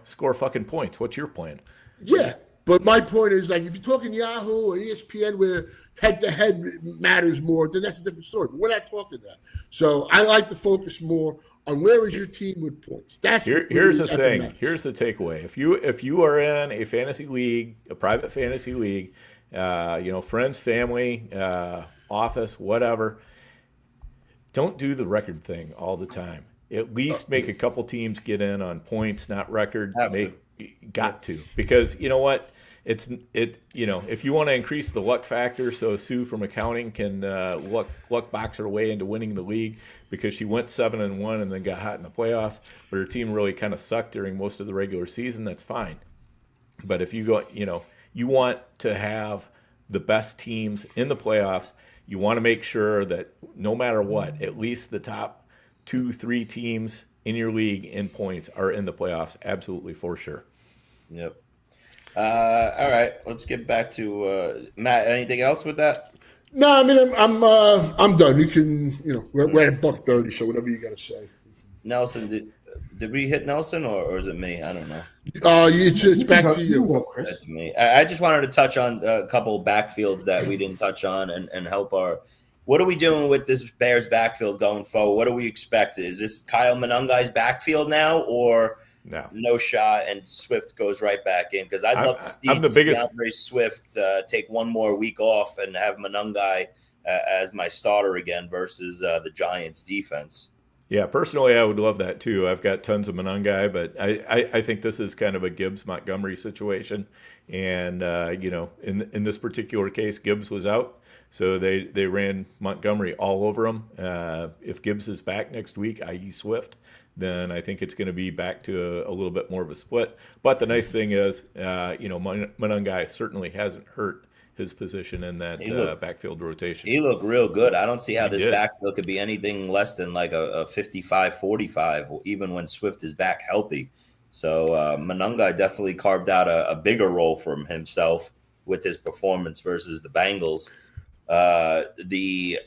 score fucking points. What's your plan? Yeah, but my point is, if you're talking Yahoo or ESPN where head-to-head matters more, then that's a different story. But we're not talking that. So I like to focus more on where is your team with points. Here's the thing. Here's the takeaway. If you are in a fantasy league, a private fantasy league, friends, family, office, whatever, don't do the record thing all the time. At least make a couple teams get in on points, not record. Got to. Because you know what? If you want to increase the luck factor so Sue from accounting can luck box her way into winning the league because she went 7-1 and then got hot in the playoffs, but her team really kind of sucked during most of the regular season, that's fine. But if you go, you want to have the best teams in the playoffs. You want to make sure that no matter what, at least the top 2-3 teams in your league in points are in the playoffs. Absolutely, for sure. Yep. All right, let's get back to Matt. Anything else with that? No, I'm done. You can, we're at $130, so whatever you got to say. Nelson, did we hit Nelson or is it me? I don't know. It's back to you, Chris. That's me. I just wanted to touch on a couple backfields that we didn't touch on and help our. What are we doing with this Bears backfield going forward? What do we expect? Is this Kyle Monangai's backfield now, or no shot, and Swift goes right back in, because I'd love to see DeAndre Swift take one more week off and have Monangai as my starter again versus the Giants defense. Yeah, personally, I would love that too. I've got tons of Monangai, but I think this is kind of a Gibbs-Montgomery situation. And, in this particular case, Gibbs was out, so they ran Montgomery all over him. If Gibbs is back next week, i.e. Swift, then I think it's going to be back to a little bit more of a split. But the nice thing is, Monangai certainly hasn't hurt his position in that backfield rotation. He looked real good. I don't see how this backfield could be anything less than like a 55-45, even when Swift is back healthy. So Monangai definitely carved out a bigger role for himself with his performance versus the Bengals. The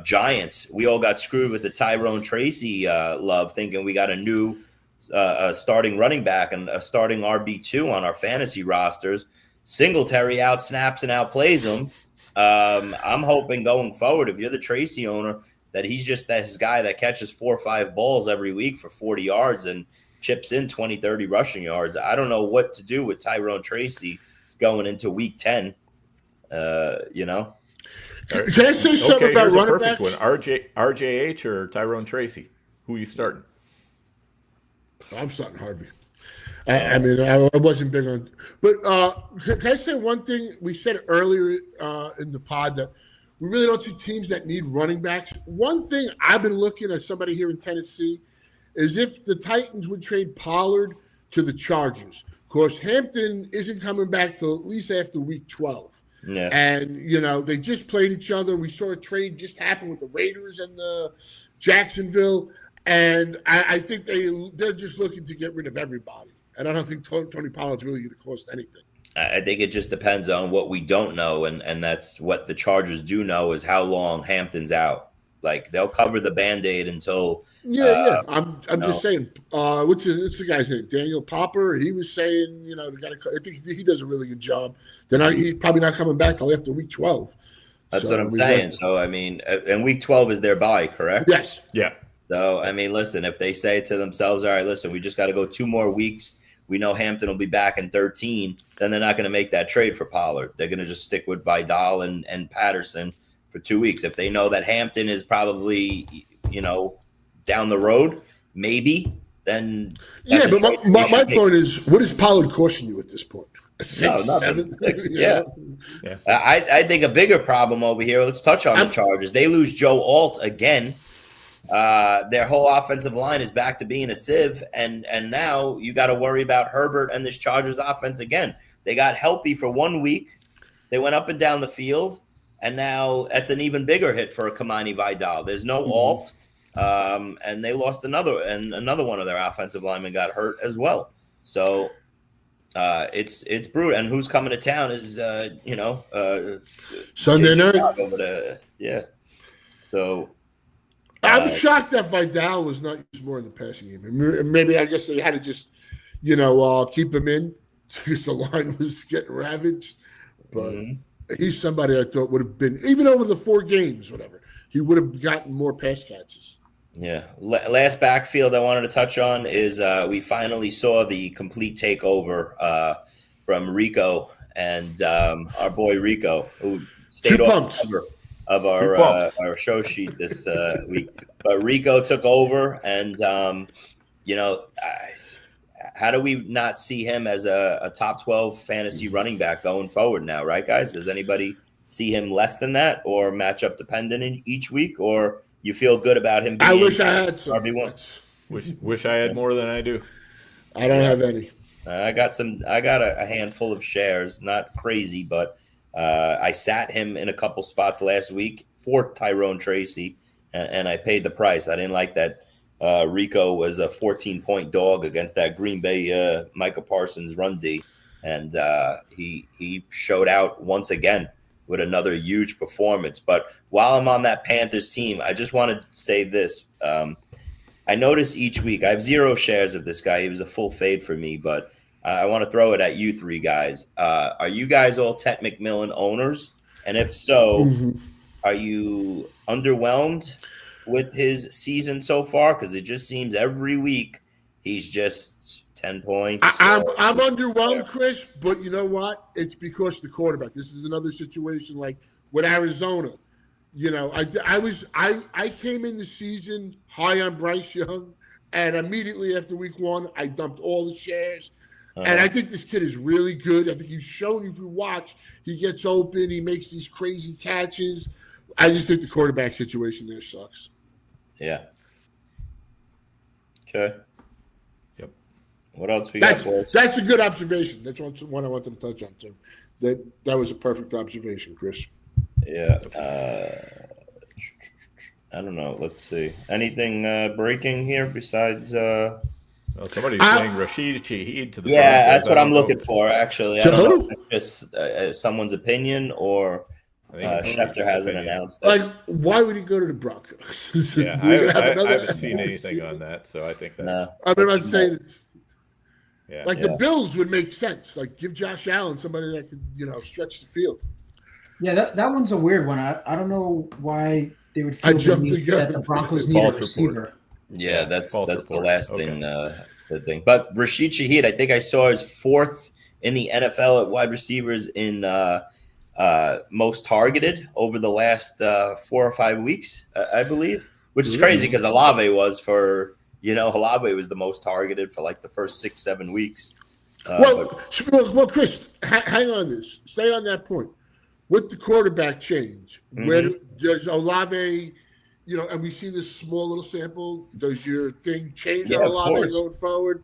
Giants, we all got screwed with the Tyrone Tracy love, thinking we got a new starting running back and a starting RB2 on our fantasy rosters. Singletary out snaps and outplays him. I'm hoping going forward, if you're the Tracy owner, that he's just this guy that catches 4 or 5 balls every week for 40 yards and chips in 20, 30 rushing yards. I don't know what to do with Tyrone Tracy going into week 10. Can I say something about running backs? One. RJH or Tyrone Tracy? Who are you starting? I'm starting Harvey. I wasn't big on, but can I say one thing? We said earlier in the pod that we really don't see teams that need running backs. One thing I've been looking at somebody here in Tennessee is if the Titans would trade Pollard to the Chargers. Of course, Hampton isn't coming back till at least after week 12. Yeah. And, they just played each other. We saw a trade just happen with the Raiders and the Jacksonville. And I think they're just looking to get rid of everybody. And I don't think Tony Pollard's really going to cost anything. I think it just depends on what we don't know, and that's what the Chargers do know is how long Hampton's out. Like, they'll cover the Band-Aid until I'm just saying, what's the guy's name? Daniel Popper. He was saying, I think he does a really good job. He's probably not coming back till after week 12. That's what I'm saying. So, and week 12 is their bye, correct? Yes. Yeah. So, listen, if they say to themselves, all right, listen, we just got to go 2 more weeks. We know Hampton will be back in 13. Then they're not going to make that trade for Pollard. They're going to just stick with Vidal and Patterson for 2 weeks. If they know that Hampton is probably, down the road, maybe, then. Yeah, but my point is, what is Pollard costing you at this point? A 6, 7? 6, yeah. I think a bigger problem over here, let's touch on the Chargers. They lose Joe Alt again. Their whole offensive line is back to being a sieve, and now you got to worry about Herbert and this Chargers offense again. They got healthy for 1 week. They went up and down the field, and now that's an even bigger hit for Kamani Vidal. There's no Alt, and they lost another one of their offensive linemen got hurt as well. So it's brutal. And who's coming to town is Sunday night over there. Yeah. So. I'm shocked that Vidal was not used more in the passing game. Maybe I guess they had to just, keep him in because the line was getting ravaged. But he's somebody I thought would have been, even over the 4 games, whatever, he would have gotten more pass catches. Yeah. Last backfield I wanted to touch on is we finally saw the complete takeover from Rico and our boy Rico, who stayed off of our show sheet this week. But Rico took over, and how do we not see him as a top 12 fantasy running back going forward now, right, guys? Does anybody see him less than that, or matchup dependent in each week, or you feel good about him being I wish I had some. RB1? Wish I had more than I do. I don't have any. I got a handful of shares, not crazy, but I sat him in a couple spots last week for Tyrone Tracy, and I paid the price. I didn't like that Rico was a 14-point dog against that Green Bay Micah Parsons run D, and he showed out once again with another huge performance. But while I'm on that Panthers team, I just want to say this. I notice each week, I have 0 shares of this guy. He was a full fade for me, but I want to throw it at you 3 guys. Are you guys all Ted McMillan owners? And if so, are you underwhelmed with his season so far? Because it just seems every week he's just 10 points. I'm underwhelmed, Chris, but you know what? It's because the quarterback. This is another situation like with Arizona. You know, I came in the season high on Bryce Young, and immediately after week 1, I dumped all the shares. And I think this kid is really good. I think he's shown, if you watch, he gets open, he makes these crazy catches. I just think the quarterback situation there sucks. Yeah. Okay. Yep. What else we got? That's a good observation. That's one I wanted to touch on too. That was a perfect observation, Chris. Yeah. I don't know. Let's see. Anything breaking here besides? Well, somebody's saying Rashid Shaheed to the. Yeah, that's what I'm looking for. Actually, I don't know if it's just someone's opinion or Schefter hasn't announced that. Like, why would he go to the Broncos? Yeah, I haven't seen anything on that, so I think that's. No. I mean, I'm saying it's. Yeah. Like the Bills would make sense. Like give Josh Allen somebody that could, stretch the field. Yeah, that one's a weird one. I don't know why they would feel that the Broncos need a receiver. Yeah, that's the last thing. The thing, but Rashid Shaheed, I think I saw is 4th in the NFL at wide receivers in most targeted over the last 4 or 5 weeks, I believe, which is crazy because Olave was Olave was the most targeted for like the first 6-7 weeks. Well, Chris, hang on this. Stay on that point. With the quarterback change, where does Olave, and we see this small little sample, does your thing change on Olave going forward?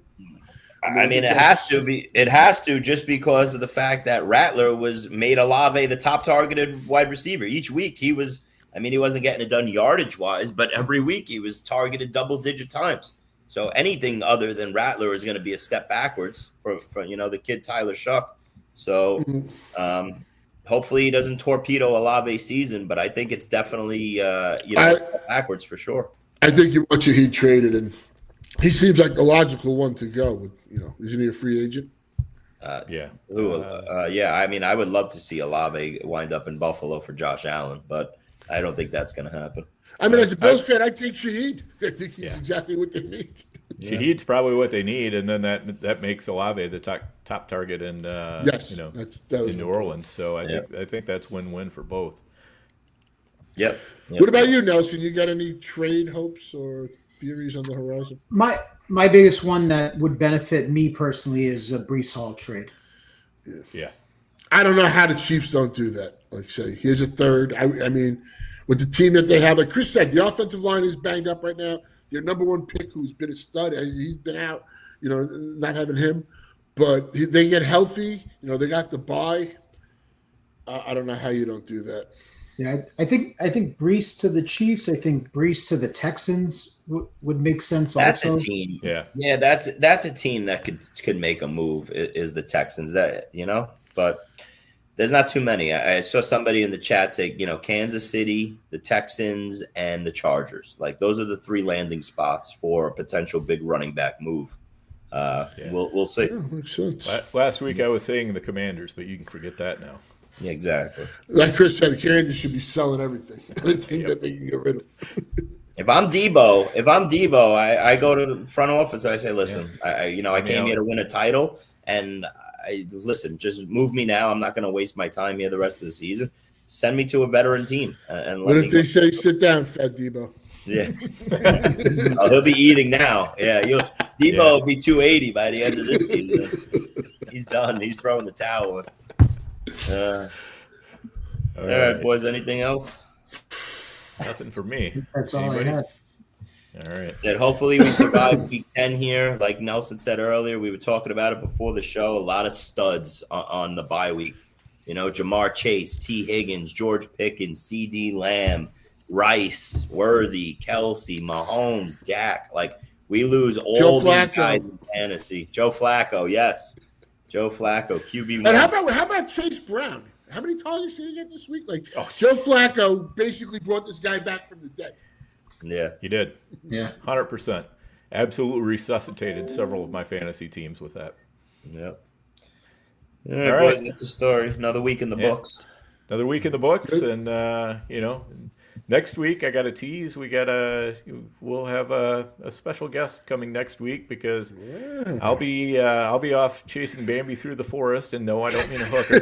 I mean, it has to be. It has to, just because of the fact that Rattler made Olave the top targeted wide receiver each week. He wasn't getting it done yardage wise, but every week he was targeted double-digit times. So anything other than Rattler is going to be a step backwards for the kid Tyler Shuck. So hopefully he doesn't torpedo Olave's season, but I think it's definitely a step backwards for sure. I think you want he traded, and he seems like the logical one to go. With isn't he a free agent? Yeah. Yeah. I mean, I would love to see Olave wind up in Buffalo for Josh Allen, but I don't think that's going to happen. I mean, as a Bills fan, I take Shaheed. I think he's exactly what they need. Shaheed's probably what they need, and then that makes Olave the top target in in New Orleans. So I think that's win-win for both. Yep. What about you, Nelson? You got any trade hopes or theories on the horizon? My biggest one that would benefit me personally is a Breece Hall trade. Yeah. I don't know how the Chiefs don't do that. Like, say, here's a third. I mean, with the team that they have, like Chris said, the offensive line is banged up right now. Their number one pick, who's been a stud, he's been out, not having him. But they get healthy. They got the bye. I don't know how you don't do that. Yeah, I think Breece to the Chiefs. I think Breece to the Texans would make sense. That's also. A team. Yeah. That's a team that could make a move. Is the Texans but there's not too many. I saw somebody in the chat say Kansas City, the Texans, and the Chargers. Like those are the 3 landing spots for a potential big running back move. We'll see. Yeah, makes sense. Last week I was saying the Commanders, but you can forget that now. Yeah, exactly. Like Chris said, the Commanders should be selling everything. Anything that they can get rid of. If I'm Debo, I go to the front office and I say, listen, I came here to win a title, and just move me now. I'm not going to waste my time here the rest of the season. Send me to a veteran team. And what if they say, sit down, Fat Debo? Yeah. He'll be eating now. Yeah. Debo will be 280 by the end of this season. He's done. He's throwing the towel. All right, boys. Anything else? Nothing for me. That's all I had. All right. Said hopefully we survive week 10 here. Like Nelson said earlier, we were talking about it before the show. A lot of studs on the bye week. Jamar Chase, T. Higgins, George Pickens, C.D. Lamb, Rice, Worthy, Kelsey, Mahomes, Dak. Like we lose all these guys in fantasy. Joe Flacco, yes. Joe Flacco, QB1. And how about Chase Brown? How many targets did he get this week? Joe Flacco basically brought this guy back from the dead. Yeah, he did. Yeah, 100%. Absolutely resuscitated several of my fantasy teams with that. Yep. All right, boys, that's a story. Another week in the books. Another week in the books, and next week, I got a tease. We'll have a special guest coming next week because I'll be off chasing Bambi through the forest. And no, I don't mean a hooker.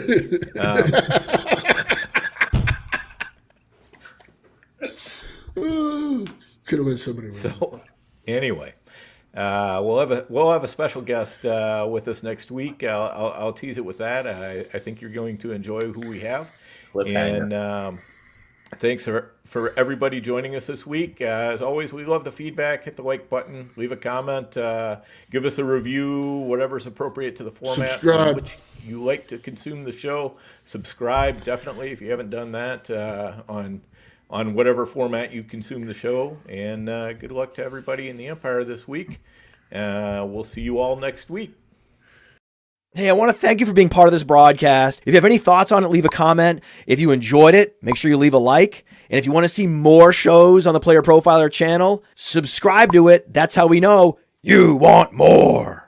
Could have been somebody. So, anyway, we'll have a special guest with us next week. I'll tease it with that. I think you're going to enjoy who we have. And thanks for everybody joining us this week. As always, we love the feedback. Hit the like button, leave a comment, give us a review, whatever's appropriate to the format. Subscribe. Which you like to consume the show. Subscribe, definitely, if you haven't done that, on whatever format you consume the show. And good luck to everybody in the Empire this week. We'll see you all next week. Hey, I want to thank you for being part of this broadcast. If you have any thoughts on it, leave a comment. If you enjoyed it, make sure you leave a like. And if you want to see more shows on the Player Profiler channel, subscribe to it. That's how we know you want more.